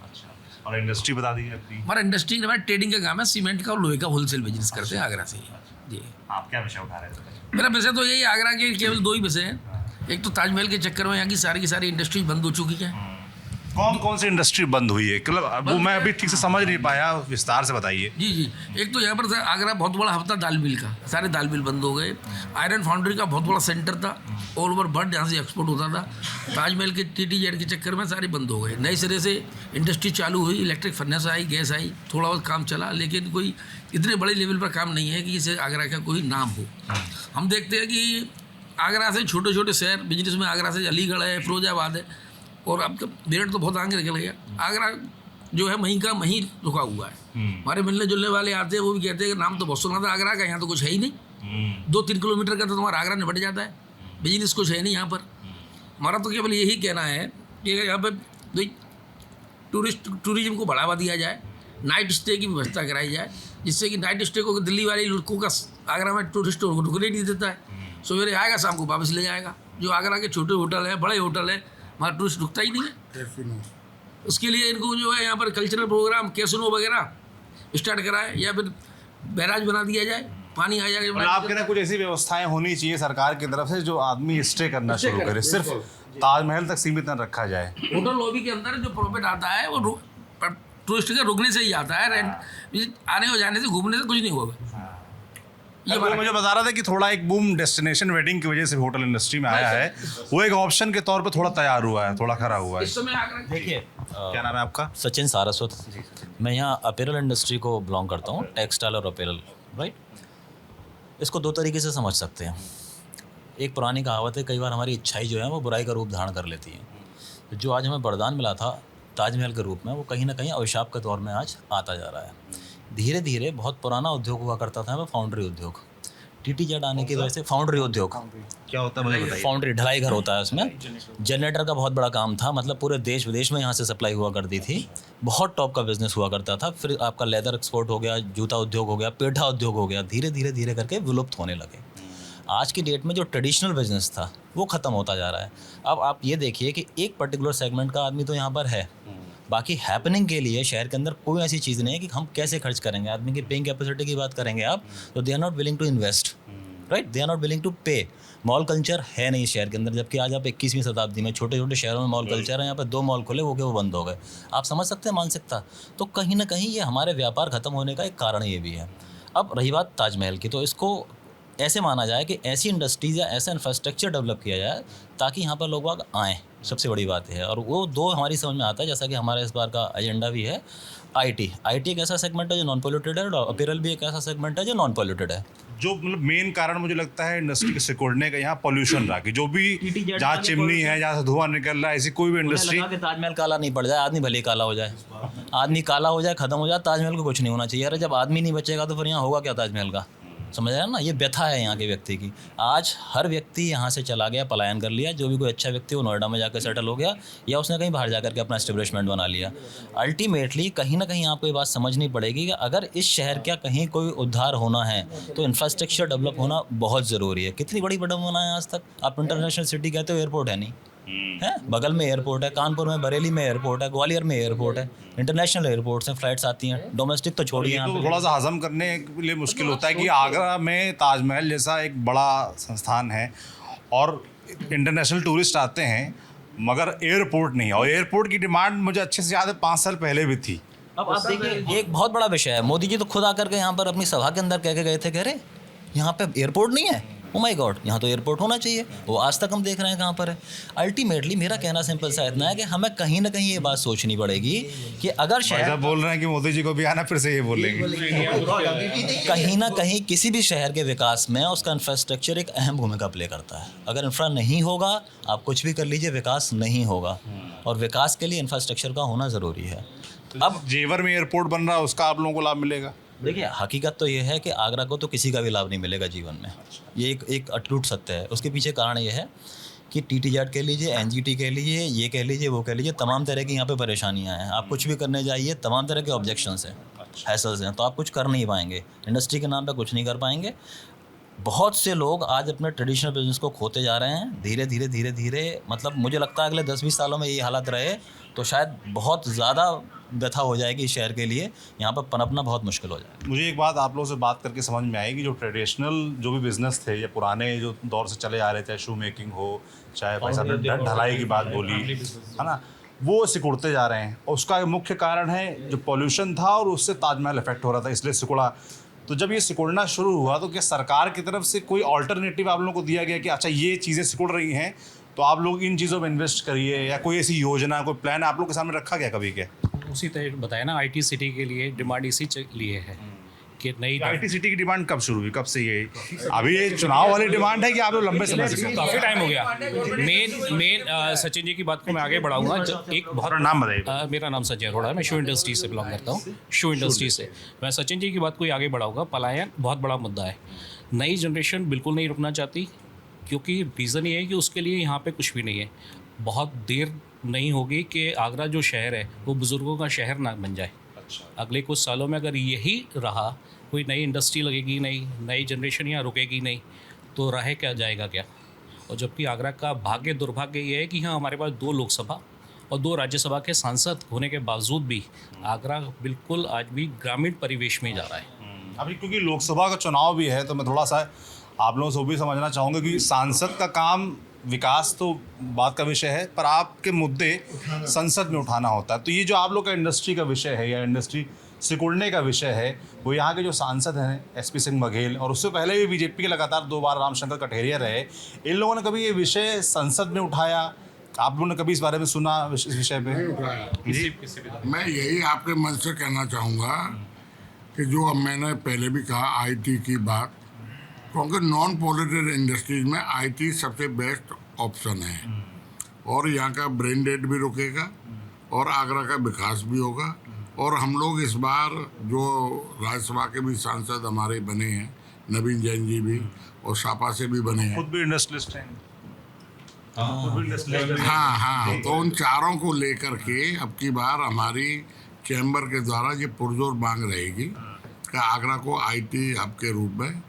और इंडस्ट्री बता दीजिए अपनी। हमारा इंडस्ट्री हमारा ट्रेडिंग का काम है, सीमेंट का और लोहे का होलसेल बिजनेस करते हैं आगरा से ही। जी, आप क्या विषय उठा रहे थे? मेरा विषय तो यही, आगरा के केवल 2 ही विषय हैं। एक तो ताजमहल के चक्कर में यहाँ की सारी इंडस्ट्री बंद हो चुकी है। कौन कौन सी इंडस्ट्री बंद हुई है, मतलब वो मैं अभी ठीक से समझ नहीं पाया, विस्तार से बताइए। जी जी, एक तो यहाँ पर आगरा बहुत बड़ा हब था दाल मिल का, सारे दाल मिल बंद हो गए। आयरन फाउंड्री का बहुत बड़ा सेंटर था, ऑल ओवर वर्ल्ड यहाँ से एक्सपोर्ट होता था। ताजमहल के TTZ के चक्कर में सारे बंद हो गए। नए सिरे से इंडस्ट्री चालू हुई, इलेक्ट्रिक फर्नेस आई, गैस आई, थोड़ा बहुत काम चला, लेकिन कोई इतने बड़े लेवल पर काम नहीं है कि इसे आगरा का कोई नाम हो। हम देखते हैं कि आगरा से छोटे छोटे शहर बिजनेस में, आगरा से अलीगढ़ है, फिरोजाबाद है, और अब तो मेरठ तो बहुत आगे निकल गया। आगरा जो है वहीं का वहीं रुका हुआ है। हमारे मिलने जुलने वाले आते हैं, वो भी कहते हैं कि नाम तो बहुत सुना था आगरा का, यहाँ तो कुछ है ही नहीं। 2-3 किलोमीटर का तो तुम्हारा आगरा निपट जाता है, बिजनेस कुछ है नहीं यहाँ पर। हमारा तो केवल यही कहना है कि यहाँ पर टूरिज्म को बढ़ावा दिया जाए, नाइट स्टे की व्यवस्था कराई जाए, जिससे कि नाइट स्टे को दिल्ली वाले लोगों का आगरा में टूरिस्ट रुकने नहीं देता है। सवेरे आएगा, शाम को वापस ले जाएगा। जो आगरा के छोटे होटल है, बड़े होटल है, वहाँ टूरिस्ट रुकता ही नहीं है। उसके लिए इनको जो है यहाँ पर कल्चरल प्रोग्राम, कैसिनो वगैरह स्टार्ट कराए, या फिर बैराज बना दिया जाए, पानी आ जाएगा। मतलब आपके ना कुछ ऐसी व्यवस्थाएं होनी चाहिए सरकार की तरफ से जो आदमी स्टे करना शुरू करे, सिर्फ ताजमहल तक सीमित न रखा जाए। होटल लॉबी के अंदर जो प्रॉफिट आता है वो टूरिस्ट के रुकने से ही आता है, रेंट आने और जाने से, घूमने से कुछ नहीं होगा। ये मुझे बता रहा था कि थोड़ा एक बूम डेस्टिनेशन वेडिंग की वजह से होटल इंडस्ट्री में आया है, वो एक ऑप्शन के तौर पे थोड़ा तैयार हुआ है, थोड़ा खरा हुआ है। इस समय आगरा देखिए, क्या नाम है आपका? सचिन सारस्वत। मैं यहाँ अपीरल इंडस्ट्री को बिलोंग करता हूँ, टेक्सटाइल और अपीरल, राइट। इसको 2 तरीके से समझ सकते हैं। एक पुरानी कहावत है, कई बार हमारी इच्छाएं जो है वो बुराई का रूप धारण कर लेती हैं। जो आज हमें वरदान मिला था ताजमहल के रूप में, वो कहीं ना कहीं अभिशाप के तौर में आज आता जा रहा है। धीरे धीरे बहुत पुराना उद्योग हुआ करता था, वो फाउंड्री उद्योग। TTZ आने की वजह से फाउंड्री उद्योग क्या होता है मुझे बताइए। फाउंड्री ढलाई घर होता है, उसमें जनरेटर का बहुत बड़ा काम था, मतलब पूरे देश विदेश में यहाँ से सप्लाई हुआ करती थी, बहुत टॉप का बिजनेस हुआ करता था। फिर आपका लेदर एक्सपोर्ट हो गया, जूता उद्योग हो गया, पेठा उद्योग हो गया, धीरे धीरे धीरे करके विलुप्त होने लगे। आज की डेट में जो ट्रेडिशनल बिजनेस था वो ख़त्म होता जा रहा है। अब आप ये देखिए कि एक पर्टिकुलर सेगमेंट का आदमी तो यहाँ पर है, बाकी हैपनिंग के लिए शहर के अंदर कोई ऐसी चीज़ नहीं है कि हम कैसे खर्च करेंगे। आदमी की पेइंग कैपेसिटी की बात करेंगे आप, तो they are not willing to invest, right, they are not willing to pay. Mall culture है नहीं शहर के अंदर, जबकि आज आप 21वीं शताब्दी में छोटे छोटे शहरों में मॉल कल्चर है। यहाँ पर 2 मॉल खुले, वो बंद हो गए। आप समझ सकते हैं मानसिकता। तो कहीं ना कहीं ये हमारे व्यापार ख़त्म होने का एक कारण ये भी है। अब रही बात ताजमहल की, तो इसको ऐसे माना जाए कि ऐसी इंडस्ट्रीज़ या ऐसा इंफ्रास्ट्रक्चर डेवलप किया जाए ताकि यहाँ पर लोग आएँ, सबसे बड़ी बात है। और वो 2 हमारी समझ में आता है, जैसा कि हमारा इस बार का एजेंडा भी है। IT एक ऐसा सेगमेंट है जो नॉन पॉल्यूटेड है, और अपीरल भी एक ऐसा सेगमेंट है जो नॉन पॉल्यूटेड है। जो मतलब मेन कारण मुझे लगता है इंडस्ट्री के सिकुड़ने का यहाँ पॉल्यूशन रहा, कि जो भी जहाँ चिमनी है, जहाँ से धुआं निकल रहा है, ऐसी कोई भी इंडस्ट्री। ताजमहल काला नहीं पड़ जाए, आदमी भले ही काला हो जाए, आदमी काला हो जाए, खत्म हो जाए, ताजमहल को कुछ नहीं होना चाहिए। अरे जब आदमी नहीं बचेगा तो फिर यहाँ होगा क्या ताजमहल का? समझ रहे हैं ना, ये व्यथा है यहाँ के व्यक्ति की। आज हर व्यक्ति यहाँ से चला गया, पलायन कर लिया। जो भी कोई अच्छा व्यक्ति वो नोएडा में जाकर सेटल हो गया, या उसने कहीं बाहर जाकर के अपना एस्टेब्लिशमेंट बना लिया। अल्टीमेटली कहीं ना कहीं आपको ये बात समझनी पड़ेगी कि अगर इस शहर का कहीं कोई उद्धार होना है तो इंफ्रास्ट्रक्चर डेवलप होना बहुत ज़रूरी है। कितनी बड़ी विडंबना है आज तक। आप इंटरनेशनल सिटी कहते हो, एयरपोर्ट है नहीं है, बगल में एयरपोर्ट है, कानपुर में, बरेली में एयरपोर्ट है, ग्वालियर में एयरपोर्ट है, इंटरनेशनल एयरपोर्ट्स हैं, फ्लाइट्स आती हैं, डोमेस्टिक तो छोड़िए। तो थोड़ा सा हजम करने के लिए मुश्किल होता है कि आगरा में ताजमहल जैसा एक बड़ा संस्थान है और इंटरनेशनल टूरिस्ट आते हैं, मगर एयरपोर्ट नहीं है। और एयरपोर्ट की डिमांड मुझे अच्छे से याद है 5 साल पहले भी थी। अब आप देखिए, एक बहुत बड़ा विषय है। मोदी जी तो खुद आकर के यहाँ पर अपनी सभा के अंदर कह के गए थे, कह रहे यहाँ पे एयरपोर्ट नहीं है। ओ माय गॉड, यहाँ तो एयरपोर्ट होना चाहिए, वो आज तक हम देख रहे हैं कहाँ पर है। अल्टीमेटली मेरा कहना सिंपल सा इतना है कि हमें कहीं ना कहीं ये बात सोचनी पड़ेगी कि अगर शहर ऐसा बोल रहे हैं कि मोदी जी को भी आना, फिर से ये बोलेंगे। कहीं ना कहीं किसी भी शहर के विकास में उसका इंफ्रास्ट्रक्चर एक अहम भूमिका प्ले करता है। अगर इंफ्रा नहीं होगा, आप कुछ भी कर लीजिए, विकास नहीं होगा, और विकास के लिए इंफ्रास्ट्रक्चर का होना ज़रूरी है। अब जेवर में एयरपोर्ट बन रहा है, उसका आप लोगों को लाभ मिलेगा? देखिए, हकीकत तो ये है कि आगरा को तो किसी का भी लाभ नहीं मिलेगा जीवन में, ये एक अटूट सत्य है। उसके पीछे कारण ये है कि TTZ कह लीजिए, NGT कह लीजिए, ये कह लीजिए, वो कह लीजिए, तमाम तरह की यहाँ पे परेशानियाँ हैं। आप कुछ भी करने जाइए, तमाम तरह के ऑब्जेक्शंस हैं, हैसल्स हैं, तो आप कुछ कर नहीं पाएंगे, इंडस्ट्री के नाम पे कुछ नहीं कर पाएंगे। बहुत से लोग आज अपने ट्रेडिशनल बिजनेस को खोते जा रहे हैं धीरे धीरे। मतलब मुझे लगता है अगले 10-20 सालों में ये हालत रहे तो शायद बहुत ज़्यादा व्यथा हो जाएगी शहर के लिए, यहाँ पर पनपना बहुत मुश्किल हो जाएगा। मुझे एक बात आप लोगों से बात करके समझ में आई कि जो ट्रेडिशनल जो भी बिजनेस थे या पुराने जो दौर से चले आ रहे, चाहे शू मेकिंग हो, चाहे भाई साहब ने ढलाई की बात बोली, है ना, वो सिकुड़ते जा रहे हैं। और उसका मुख्य कारण है जो पॉल्यूशन था और उससे ताजमहल इफेक्ट हो रहा था, इसलिए सिकुड़ा। तो जब ये सिकुड़ना शुरू हुआ तो क्या सरकार की तरफ से कोई ऑल्टरनेटिव आप लोगों को दिया गया कि अच्छा ये चीज़ें सिकुड़ रही हैं तो आप लोग इन चीज़ों में इन्वेस्ट करिए, या कोई ऐसी योजना, कोई प्लान आप लोग के सामने रखा गया कभी? क्या उसी तरह बताया ना, IT सिटी के लिए डिमांड इसी लिए है कि नई IT सिटी की डिमांड कब शुरू हुई, कब से ये अभी ये चुनाव वाली डिमांड है कि आप लोग लंबे समय से? काफ़ी टाइम हो गया। मेन सचिन जी की बात को मैं आगे बढ़ाऊंगा। एक बहुत नाम बताइए। मेरा नाम संजय अरोड़ा है, मैं शू इंडस्ट्री से बिलोंग करता हूँ, शू इंडस्ट्री से। मैं सचिन जी की बात को आगे बढ़ाऊंगा। पलायन बहुत बड़ा मुद्दा है, नई जनरेशन बिल्कुल नहीं रुकना चाहती, क्योंकि रीज़न ये है कि उसके लिए यहाँ पे कुछ भी नहीं है। बहुत देर नहीं होगी कि आगरा जो शहर है वो बुज़ुर्गों का शहर ना बन जाए। अगले कुछ सालों में अगर यही रहा, कोई नई इंडस्ट्री लगेगी नहीं, नई जनरेशन यहाँ रुकेगी नहीं, तो रह क्या जाएगा क्या। और जबकि आगरा का भाग्य दुर्भाग्य ये है कि हाँ, हमारे पास 2 लोकसभा और 2 राज्यसभा के सांसद होने के बावजूद भी आगरा बिल्कुल आज भी ग्रामीण परिवेश में जा रहा है। अभी क्योंकि लोकसभा का चुनाव भी है तो मैं थोड़ा सा आप लोगों से वो भी समझना चाहूँगा कि सांसद का काम, विकास तो बात का विषय है, पर आपके मुद्दे संसद में उठाना होता है। तो ये जो आप लोग का इंडस्ट्री का विषय है या इंडस्ट्री सिकुड़ने का विषय है, वो यहाँ के जो सांसद हैं SP सिंह बघेल, और उससे पहले भी BJP के लगातार 2 बार रामशंकर कठेरिया रहे, इन लोगों ने कभी ये विषय संसद में उठाया? आप लोगों ने कभी इस बारे में सुना इस विषय पे? मैं यही आपके मन से कहना चाहूँगा कि जो अब मैंने पहले भी कहा IT की बात, क्योंकि नॉन पॉल्यूटेड इंडस्ट्रीज में IT सबसे बेस्ट ऑप्शन है, और यहाँ का ब्रेन डेड भी रुकेगा और आगरा का विकास भी होगा। और हम लोग इस बार जो राज्यसभा के भी सांसद हमारे बने हैं, नवीन जैन जी भी, और सापा से भी बने हैं, खुद भी इंडस्ट्रियलिस्ट हैं। हाँ, तो उन चारों को लेकर के अब की बार हमारी चैम्बर के द्वारा ये पुरजोर मांग रहेगी कि आगरा को IT हब के रूप में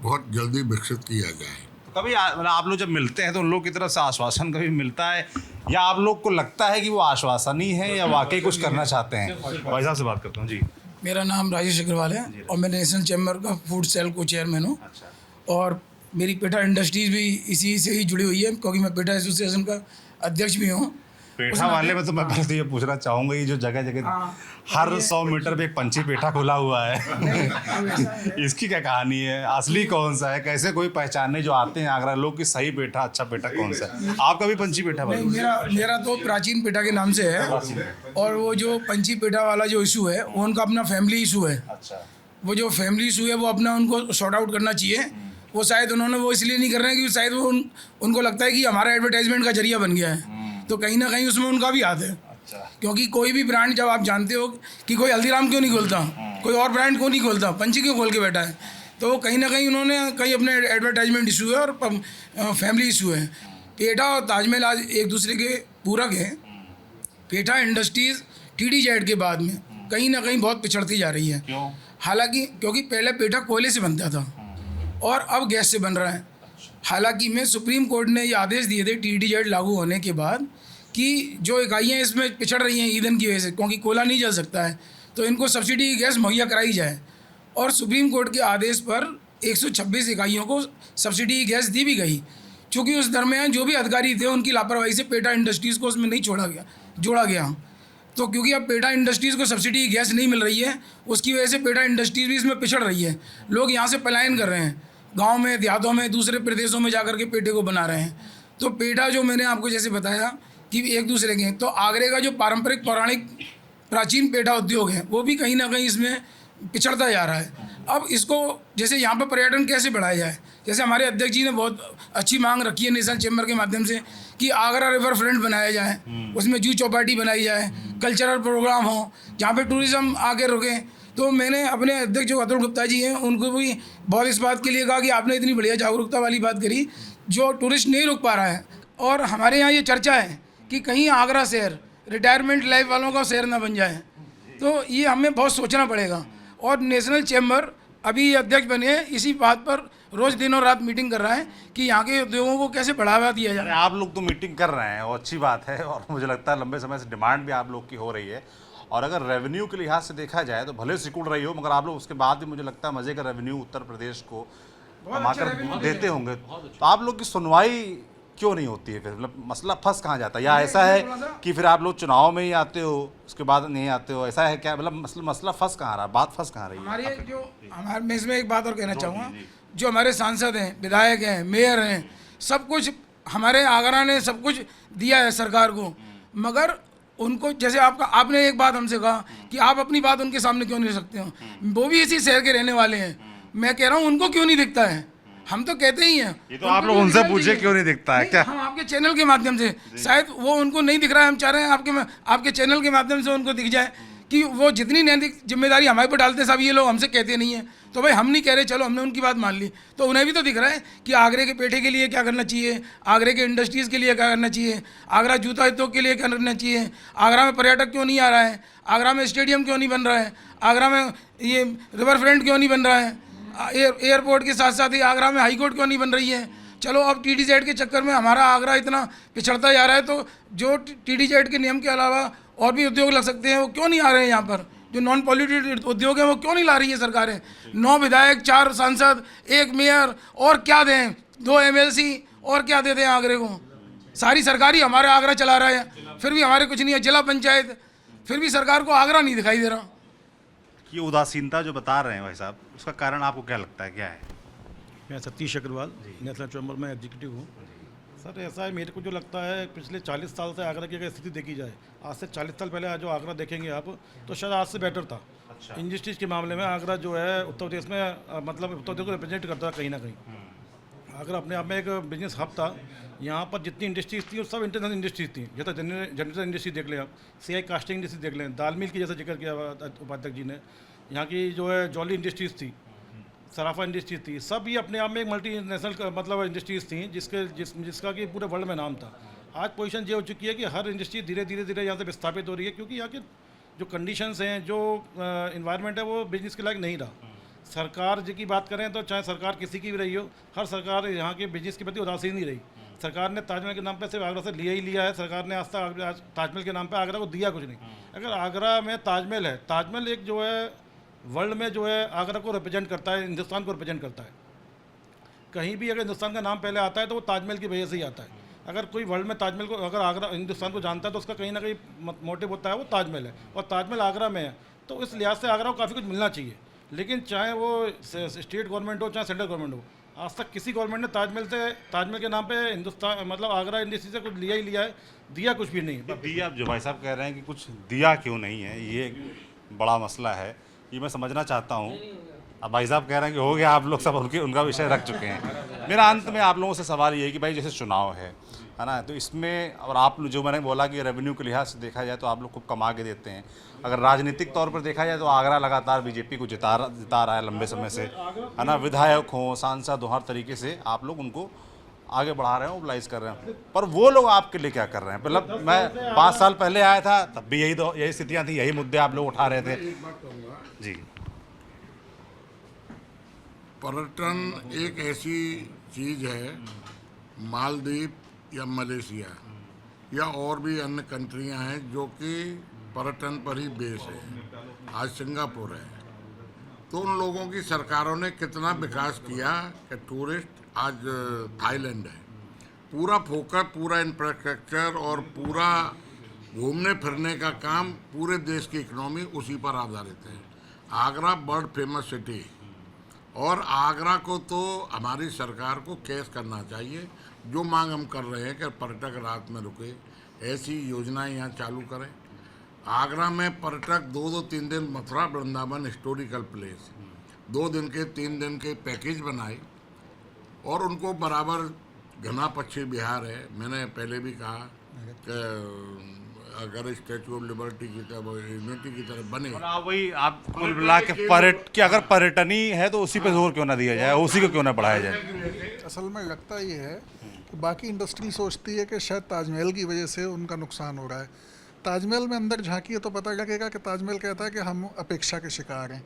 बहुत जल्दी विकसित किया जाए। तो कभी आप लोग जब मिलते हैं तो उन लोग की तरफ से आश्वासन कभी मिलता है, या आप लोग को लगता है कि वो आश्वासन ही है या वाकई कुछ करना चाहते हैं? भाई साहब से बात करता हूँ जी। मेरा नाम राजेश अग्रवाल है और मैं नेशनल चैम्बर का फूड सेल को चेयरमैन हूँ। और मेरी पेठा इंडस्ट्रीज भी इसी से ही जुड़ी हुई है, क्योंकि मैं पेठा एसोसिएशन का अध्यक्ष भी हूँ। पेठा वाले में तो मैं पहले तो ये पूछना चाहूँगा, ये जो जगह जगह हर 100 मीटर पे एक पंछी पेठा खुला हुआ है, इसकी क्या कहानी है? असली कौन सा है? कैसे कोई पहचानने जो आते हैं आगरा लोग कि सही पेठा, अच्छा पेठा कौन सा है? आपका भी पंछी पेठा वाला? मेरा तो प्राचीन पेठा के नाम से है, और वो जो पंछी पेठा वाला जो इशू है वो उनका अपना फैमिली इशू है। अच्छा, वो जो फैमिली इशू है वो अपना उनको सॉर्ट आउट करना चाहिए। वो शायद उन्होंने वो इसलिए नहीं कर रहे हैं कि शायद वो उनको लगता है कि हमारा एडवर्टाइजमेंट का जरिया बन गया है, तो कहीं ना कहीं उसमें उनका भी हाथ है। क्योंकि कोई भी ब्रांड, जब आप जानते हो कि कोई हल्दीराम क्यों नहीं खोलता, कोई और ब्रांड क्यों नहीं खोलता, पंछी क्यों खोल के बैठा है, तो कहीं ना कहीं उन्होंने कहीं अपने एडवर्टाइजमेंट इशू है और फैमिली इशू है। पेठा और ताजमहल आज एक दूसरे के पूरक हैं। पेठा इंडस्ट्रीज़ TTZ के बाद में कहीं ना कहीं बहुत पिछड़ती जा रही है। हालांकि क्योंकि पहले पेठा कोयले से बनता था और अब गैस से बन रहा है। हालांकि में सुप्रीम कोर्ट ने ये आदेश दिए थे TTZ लागू होने के बाद कि जो इकाइयाँ इसमें पिछड़ रही हैं ईंधन की वजह से, क्योंकि कोयला नहीं जल सकता है, तो इनको सब्सिडी की गैस मुहैया कराई जाए। और सुप्रीम कोर्ट के आदेश पर 126 इकाइयों को सब्सिडी की गैस दी भी गई। चूँकि उस दरमियान जो भी अधिकारी थे उनकी लापरवाही से पेठा इंडस्ट्रीज़ को उसमें नहीं जोड़ा गया। तो क्योंकि अब पेठा इंडस्ट्रीज़ को सब्सिडी की गैस नहीं मिल रही है, उसकी वजह से पेठा इंडस्ट्रीज़ भी इसमें पिछड़ रही है। लोग यहाँ से पलायन कर रहे हैं। गांव में, देहातों में, दूसरे प्रदेशों में जाकर के पेठे को बना रहे हैं। तो पेठा जो मैंने आपको जैसे बताया कि एक दूसरे के, तो आगरे का जो पारंपरिक पौराणिक प्राचीन पेठा उद्योग है वो भी कहीं ना कहीं इसमें पिछड़ता जा रहा है। अब इसको जैसे यहाँ पर पर्यटन कैसे बढ़ाया जाए, जैसे हमारे अध्यक्ष जी ने बहुत अच्छी मांग रखी है नेशनल चैम्बर के माध्यम से कि आगरा रिवर फ्रंट बनाया जाए, उसमें जू चौपाटी बनाई जाए, कल्चरल प्रोग्राम हो जहाँ पे टूरिज़्म आके रुके। तो मैंने अपने अध्यक्ष जो अतुल गुप्ता जी हैं उनको भी बहुत इस बात के लिए कहा कि आपने इतनी बढ़िया जागरूकता वाली बात करी, जो टूरिस्ट नहीं रुक पा रहा है। और हमारे यहाँ ये चर्चा है कि कहीं आगरा शहर रिटायरमेंट लाइफ वालों का शहर ना बन जाए, तो ये हमें बहुत सोचना पड़ेगा। और नेशनल चैम्बर अभी ये अध्यक्ष बने हैं, इसी बात पर रोज़ दिन और रात मीटिंग कर रहा है कि यहाँ के उद्योगों को कैसे बढ़ावा दिया जाए। आप लोग तो मीटिंग कर रहे हैं और अच्छी बात है, और मुझे लगता है लंबे समय से डिमांड भी आप लोग की हो रही है। और अगर रेवेन्यू के लिहाज से देखा जाए तो भले सिकुड़ रही हो, मगर आप लोग उसके बाद भी मुझे लगता है मज़े का रेवेन्यू उत्तर प्रदेश को कमाकर देते होंगे। तो आप लोग की सुनवाई क्यों नहीं होती है फिर? मतलब मसला फंस कहाँ जाता है? या ऐसा है कि फिर आप लोग चुनाव में ही आते हो उसके बाद नहीं आते हो, ऐसा है क्या? मतलब मसला फंस कहाँ रहा, बात फंस कहाँ रही है? मैं इसमें एक बात और कहना चाहूँगा, जो हमारे सांसद हैं, विधायक हैं, मेयर हैं, सब कुछ हमारे आगरा ने सब कुछ दिया है सरकार को, मगर उनको जैसे आपने एक बात हमसे कहा कि आप अपनी बात उनके सामने क्यों नहीं रख सकते हो, वो भी इसी शहर के रहने वाले हैं। मैं कह रहा हूँ उनको क्यों नहीं दिखता है, हम तो कहते ही हैं। ये तो आप लोग उनसे पूछे क्यों नहीं दिखता है क्या? हम आपके चैनल के माध्यम से, शायद वो उनको नहीं दिख रहा है, हम चाह रहे हैं आपके चैनल के माध्यम से उनको दिख जाए कि वो जितनी नैतिक जिम्मेदारी हमारे पर डालते हैं सब ये लोग हमसे कहते नहीं हैं। तो भाई हम नहीं कह रहे, चलो हमने उनकी बात मान ली, तो उन्हें भी तो दिख रहा है कि आगरे के पेठे के लिए क्या करना चाहिए, आगरे के इंडस्ट्रीज़ के लिए क्या करना चाहिए, आगरा जूता उद्योग के लिए क्या करना चाहिए, आगरा में पर्यटक क्यों नहीं आ रहा है, आगरा में स्टेडियम क्यों नहीं बन रहा है, आगरा में ये रिवर फ्रंट क्यों नहीं बन रहा है, एयरपोर्ट के साथ साथ ही आगरा में हाई कोर्ट क्यों नहीं बन रही है। चलो अब TDZ के चक्कर में हमारा आगरा इतना पिछड़ता जा रहा है, तो जो TDZ के नियम के अलावा और भी उद्योग लग सकते हैं वो क्यों नहीं आ रहे हैं यहाँ पर? जो नॉन पॉल्यूटेड उद्योग हैं वो क्यों नहीं ला रही है सरकारें? 9 विधायक, 4 सांसद, 1 मेयर, और क्या दें, 2 MLC, और क्या देते हैं आगरे को? सारी सरकार ही हमारे आगरा चला रहा है, फिर भी हमारे कुछ नहीं है। जिला पंचायत, फिर भी सरकार को आगरा नहीं दिखाई दे रहा। ये उदासीनता जो बता रहे हैं भाई साहब, उसका कारण आपको क्या लगता है, क्या है? मैं सतीश अग्रवाल, नेशनल चैम्बर में एग्जीक्यूटिव हूँ। सर ऐसा है, मेरे को जो लगता है पिछले 40 साल से आगरा की अगर स्थिति देखी जाए, आज से 40 साल पहले जो आगरा देखेंगे आप, तो शायद आज से बेटर था। अच्छा। इंडस्ट्रीज़ के मामले में आगरा जो है उत्तर प्रदेश में मतलब उत्तर प्रदेश को रिप्रेजेंट करता है कहीं ना कहीं। आगरा अपने आप में एक बिजनेस हब था। यहाँ पर जितनी इंडस्ट्रीज़ थी वो सब इंटरनेशनल इंडस्ट्रीज़ थी। जैसे जनरेटर इंडस्ट्री देख लें आप, CI कास्टिंग इंडस्ट्री देख लें, दाल मिल की जैसा जिक्र किया उपाध्यक्ष जी ने, यहाँ की जो है जॉली इंडस्ट्रीज़ थी, सराफा इंडस्ट्रीज थी, सब ये अपने आप में एक मल्टीनेशनल मतलब इंडस्ट्रीज़ थी जिसका कि पूरे वर्ल्ड में नाम था। आज पोजीशन ये हो चुकी है कि हर इंडस्ट्री धीरे धीरे यहाँ से विस्थापित हो रही है, क्योंकि यहाँ के जो कंडीशंस हैं, जो इन्वायरमेंट है, वो बिजनेस के लायक नहीं रहा। सरकार जी की बात करें तो चाहे सरकार किसी की भी रही हो, हर सरकार यहाँ के बिजनेस के प्रति उदासीन नहीं रही। सरकार ने ताजमहल के नाम पे सिर्फ आगरा से लिया ही लिया है। सरकार ने आज तक ताजमहल के नाम पे आगरा को दिया कुछ नहीं। अगर आगरा में ताजमहल है, ताजमहल एक जो है वर्ल्ड में जो है आगरा को रिप्रेजेंट करता है, हिंदुस्तान को रिप्रेजेंट करता है। कहीं भी अगर हिंदुस्तान का नाम पहले आता है तो वो ताजमहल की वजह से ही आता है। अगर कोई वर्ल्ड में ताजमहल को, अगर आगरा हिंदुस्तान को जानता है तो उसका कहीं ना कहीं मोटिव होता है वो ताजमहल है, और ताजमहल आगरा में है। तो इस लिहाज से आगरा को काफ़ी कुछ मिलना चाहिए। लेकिन चाहे वो स्टेट गवर्नमेंट हो चाहे सेंट्रल गवर्नमेंट हो, आज तक किसी गवर्नमेंट ने ताजमहल के नाम पे हिंदुस्तान मतलब आगरा इंडस्ट्री से कुछ लिया ही लिया है, दिया कुछ भी नहीं। दिया, जो भाई साहब कह रहे हैं कि कुछ दिया क्यों नहीं है, ये एक बड़ा मसला है, ये मैं समझना चाहता हूँ। अब भाई साहब कह रहे हैं कि हो गया, आप लोग सब उनका विषय रख चुके हैं। मेरा अंत में आप लोगों से सवाल ये है कि भाई जैसे चुनाव है ना, तो इसमें और आप जो मैंने बोला कि रेवेन्यू के लिहाज से देखा जाए तो आप लोग खूब कमा के देते हैं। अगर राजनीतिक तौर पर देखा जाए तो आगरा लगातार बीजेपी को जिता रहा है लंबे समय से, है ना। विधायक हों, सांसद हों, हर तरीके से आप लोग उनको आगे बढ़ा रहे हैं, मोबिलाइज कर रहे हैं। पर वो लोग आपके लिए क्या कर रहे हैं? मतलब मैं 5 साल पहले आया था तब भी यही स्थितियाँ थी, यही मुद्दे आप लोग उठा रहे थे। जी, पर्यटन एक ऐसी चीज़ है, मालदीव या मलेशिया या और भी अन्य कंट्रियां हैं जो कि पर्यटन पर ही बेस है। आज सिंगापुर है, तो उन लोगों की सरकारों ने कितना विकास किया कि टूरिस्ट आज थाईलैंड है। पूरा फोकस, पूरा इंफ्रास्ट्रक्चर और पूरा घूमने फिरने का काम, पूरे देश की इकोनॉमी उसी पर आधारित है। आगरा वर्ल्ड फेमस सिटी, और आगरा को तो हमारी सरकार को कैश करना चाहिए। जो मांग हम कर रहे हैं कि पर्यटक रात में रुके, ऐसी योजनाएं यहाँ चालू करें। आगरा में पर्यटक 2-3 दिन मथुरा वृंदावन हिस्टोरिकल प्लेस 2 दिन के 3 दिन के पैकेज बनाए और उनको बराबर घना पक्षी विहार है। मैंने पहले भी कहा कि अगर स्टैचू ऑफ लिबर्टी की तरह यूनिटी की तरह बने, आप वही आप कुल मिला के अगर पर्यटन ही है तो उसी पे जोर क्यों ना दिया जाए, उसी को क्यों ना बढ़ाया जाए। असल में लगता ये है कि बाकी इंडस्ट्री सोचती है कि शायद ताजमहल की वजह से उनका नुकसान हो रहा है। ताजमहल में अंदर झांकिए तो पता लगेगा कि ताजमहल कहता है कि हम अपेक्षा के शिकार हैं।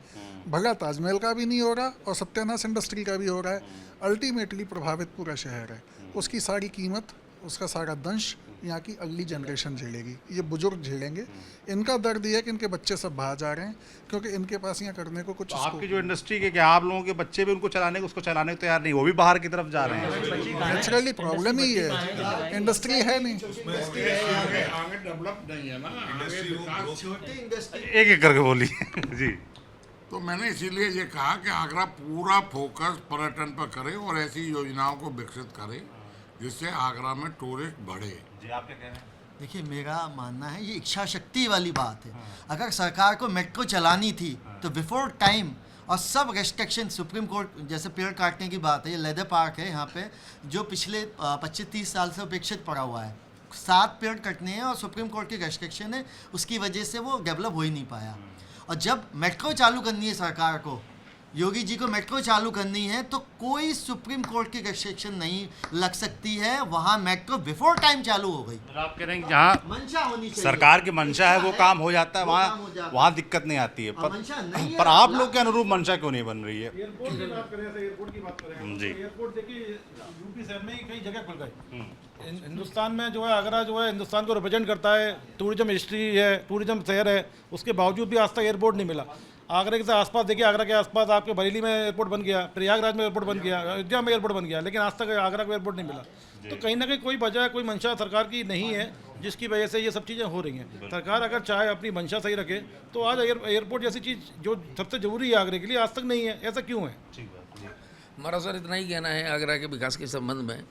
भला ताजमहल का भी नहीं हो रहा और सत्यानाश इंडस्ट्री का भी हो रहा है। अल्टीमेटली प्रभावित पूरा शहर है। उसकी सारी कीमत, उसका सारा दंश यहाँ की अगली जनरेशन झेलेगी। ये बुजुर्ग झेलेंगे। इनका दर्द ये है कि इनके बच्चे सब बाहर जा रहे हैं क्योंकि इनके पास यहाँ करने को कुछ। तो आपकी जो इंडस्ट्री के क्या आप लोगों के बच्चे भी उसको चलाने को तैयार नहीं, वो भी बाहर की तरफ जा रहे हैं। नेचुरली प्रॉब्लम ही है, इंडस्ट्री है नहीं, आगे डेवलप नहीं है ना। एक एक करके बोलिए जी। तो मैंने इसीलिए ये कहा कि आगरा पूरा फोकस पर्यटन पर करे और ऐसी योजनाओं को विकसित करे जिससे आगरा में टूरिस्ट बढ़े। जी, आप क्या कह रहे हैं? देखिए, मेरा मानना है ये इच्छा शक्ति वाली बात है। अगर सरकार को मेट्रो चलानी थी तो बिफोर टाइम और सब रेस्ट्रिक्शन, सुप्रीम कोर्ट जैसे पेड़ काटने की बात है, ये लेदर पार्क है यहाँ पे जो पिछले 25-30 साल से उपेक्षित पड़ा हुआ है। 7 पेड़ कटने हैं और सुप्रीम कोर्ट की रेस्ट्रिक्शन है, उसकी वजह से वो डेवलप हो ही नहीं पाया। और जब मेट्रो चालू करनी है सरकार को, योगी जी को मेट्रो चालू करनी है तो कोई सुप्रीम कोर्ट की रेस्ट्रिक्शन नहीं लग सकती है। वहाँ मेट्रो बिफोर टाइम चालू हो गई। तो आप कह रहे हैं जहाँ मंशा होनी चाहिए, सरकार की मंशा है वो काम हो जाता है, वहाँ दिक्कत नहीं आती है। पर आप लोग के अनुरूप मंशा क्यों नहीं बन रही है? एयरपोर्ट की बात करें, एयरपोर्ट की बात करें जी। एयरपोर्ट देखिए यूपी शहर में ही कई जगह खुल गए। हिंदुस्तान में जो है आगरा जो है हिंदुस्तान को रिप्रेजेंट करता है, टूरिज्म हिस्ट्री है, टूरिज्म शहर है, उसके बावजूद भी आज तक एयरपोर्ट नहीं मिला। आगरा के आसपास देखिए, आगरा के आसपास आपके बरेली में एयरपोर्ट बन गया, प्रयागराज में एयरपोर्ट बन गया, अयोध्या में एयरपोर्ट बन गया, लेकिन आज तक आगरा को एयरपोर्ट नहीं मिला। तो कहीं ना कहीं कोई वजह, कोई मंशा सरकार की नहीं है जिसकी वजह से ये सब चीज़ें हो रही हैं। सरकार अगर चाहे अपनी मंशा सही रखे तो आज एयरपोर्ट जैसी चीज़ जो सबसे ज़रूरी है आगरे के लिए, आज तक नहीं है। ऐसा क्यों है? हमारा सर इतना ही कहना है आगरा के विकास के संबंध में।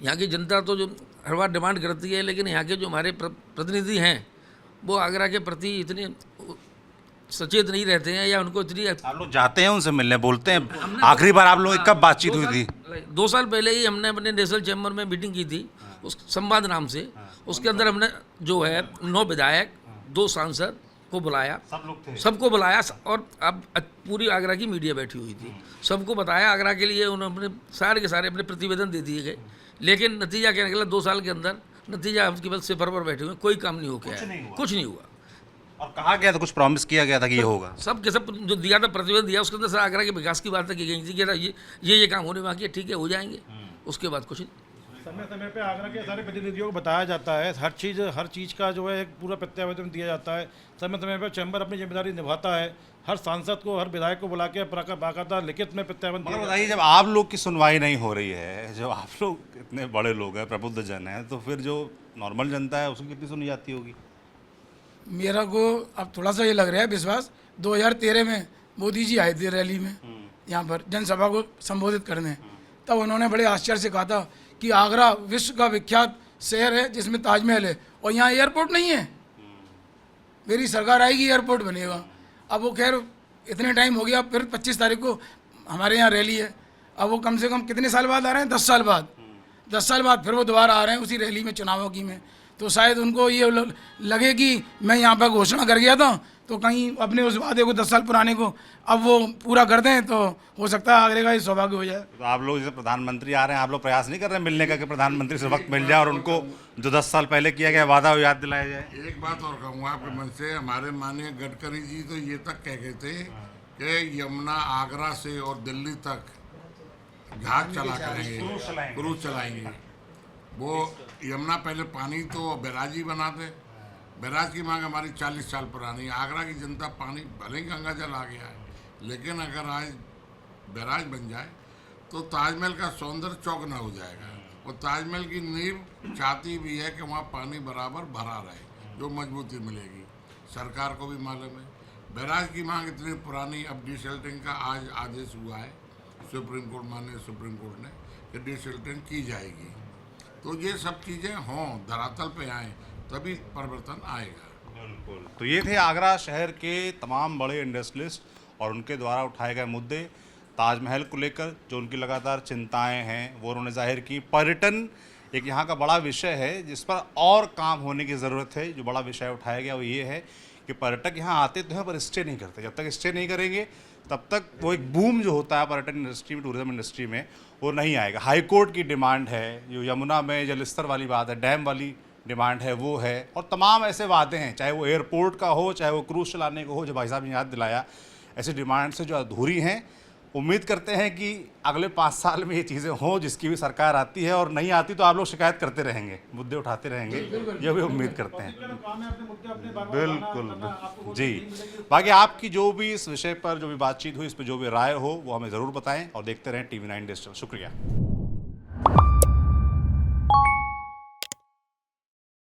यहाँ की जनता तो जो हर बार डिमांड करती है, लेकिन यहाँ के जो हमारे प्रतिनिधि हैं वो आगरा के प्रति इतने सचेत नहीं रहते हैं या उनको इतनी। आप लोग जाते हैं उनसे मिलने, बोलते हैं? आखिरी बार आप लोगों की कब बातचीत हुई थी? 2 साल पहले ही हमने अपने नेशनल चैम्बर में मीटिंग की थी, उस संवाद नाम से। उसके अंदर हमने जो है 9 विधायक, 2 सांसद को बुलाया, सबको बुलाया और अब पूरी आगरा की मीडिया बैठी हुई थी, सबको बताया आगरा के लिए। उन्होंने सारे के सारे अपने प्रतिवेदन दे दिए गए, लेकिन नतीजा क्या निकला? 2 साल के अंदर नतीजा हम केवल सिफर पर बैठे हुए, कोई काम नहीं हो गया, कुछ नहीं हुआ। और कहा गया था, कुछ प्रॉमिस किया गया था कि ये होगा, सब के सब जो दिया था, प्रतिवेदन दिया, उसके अंदर सर आगरा के विकास की बात की गई थी कि ये काम होने बाकी है, ठीक है, हो जाएंगे। उसके बाद कुछ नहीं। समय समय पे आगरा के सारे प्रतिनिधियों को बताया जाता है, हर चीज़ का जो है एक पूरा प्रत्यावेदन दिया जाता है। समय समय पर चैम्बर अपनी जिम्मेदारी निभाता है, हर सांसद को, हर विधायक को बुला के बाकायदा लिखित में प्रत्यावेदन दिया। बताइए, जब आप लोग की सुनवाई नहीं हो रही है, जब आप लोग इतने बड़े लोग हैं, प्रबुद्ध जन हैं, तो फिर जो नॉर्मल जनता है उसकी कितनी सुनी जाती होगी? मेरा को अब थोड़ा सा ये लग रहा है विश्वास, 2013 में मोदी जी आए थे रैली में यहाँ पर जनसभा को संबोधित करने, तब उन्होंने बड़े आश्चर्य से कहा था कि आगरा विश्व का विख्यात शहर है जिसमें ताजमहल है और यहाँ एयरपोर्ट नहीं है, मेरी सरकार आएगी एयरपोर्ट बनेगा। अब वो खैर इतने टाइम हो गया, फिर 25 तारीख को हमारे यहाँ रैली है। अब वो कम से कम कितने साल बाद आ रहे हैं? 10 साल बाद। 10 साल बाद फिर वो दोबारा आ रहे हैं उसी रैली में, चुनावों की में। तो शायद उनको ये लगे कि मैं यहाँ पर घोषणा कर गया था, तो कहीं अपने उस वादे को 10 साल पुराने को अब वो पूरा कर दें तो हो सकता है आगरे का ये सौभाग्य हो जाए। तो आप लोग जैसे प्रधानमंत्री आ रहे हैं, आप लोग प्रयास नहीं कर रहे हैं मिलने का कि प्रधानमंत्री से वक्त मिल जाए और उनको जो 10 साल पहले किया गया वादा याद दिलाया जाए? एक बात और कहूँगा आपके मन से, हमारे माननीय गडकरी जी तो ये तक कह गए थे कि यमुना आगरा से और दिल्ली तक जहाज चला करेंगे, क्रूज चलाएंगे। वो यमुना पहले पानी तो बैराज ही बनाते, बैराज की मांग हमारी 40 साल पुरानी है। आगरा की जनता पानी, भले ही गंगा जल आ गया है, लेकिन अगर आज बैराज बन जाए तो ताजमहल का सौंदर्य चौगुना हो जाएगा। और ताजमहल की नींव चाहती भी है कि वहाँ पानी बराबर भरा रहे, जो मजबूती मिलेगी। सरकार को भी मालूम है, बैराज की मांग इतनी पुरानी, अब डीसल्टिंग का आज आदेश हुआ है सुप्रीम कोर्ट ने कि डीसल्टिंग की जाएगी। तो ये सब चीज़ें हों, धरातल पे आए, तभी परिवर्तन आएगा। बिल्कुल। तो ये थे आगरा शहर के तमाम बड़े इंडस्ट्रियलिस्ट और उनके द्वारा उठाए गए मुद्दे ताजमहल को लेकर, जो उनकी लगातार चिंताएं हैं वो उन्होंने जाहिर की। पर्यटन एक यहाँ का बड़ा विषय है जिस पर और काम होने की ज़रूरत है। जो बड़ा विषय उठाया गया वो ये है कि पर्यटक यहाँ आते तो हैं पर स्टे नहीं करते। जब तक स्टे नहीं करेंगे तब तक वो एक बूम जो होता है पर्यटन इंडस्ट्री में, टूरिज्म इंडस्ट्री में, वो नहीं आएगा। हाई कोर्ट की डिमांड है, जो यमुना में जल स्तर वाली बात है, डैम वाली डिमांड है वो है, और तमाम ऐसे वादे हैं, चाहे वो एयरपोर्ट का हो, चाहे वो क्रूज़ चलाने को हो, जो भाई साहब ने याद दिलाया। ऐसी डिमांड से जो अधूरी हैं, उम्मीद करते हैं कि अगले 5 साल में ये चीज़ें हों जिसकी भी सरकार आती है, और नहीं आती तो आप लोग शिकायत करते रहेंगे, मुद्दे उठाते रहेंगे, ये भी उम्मीद करते हैं। बिल्कुल जी। बाकी आपकी जो भी इस विषय पर जो भी बातचीत हुई, इस पर जो भी राय हो वो हमें ज़रूर बताएं और देखते रहें TV9 डिजिटल। शुक्रिया।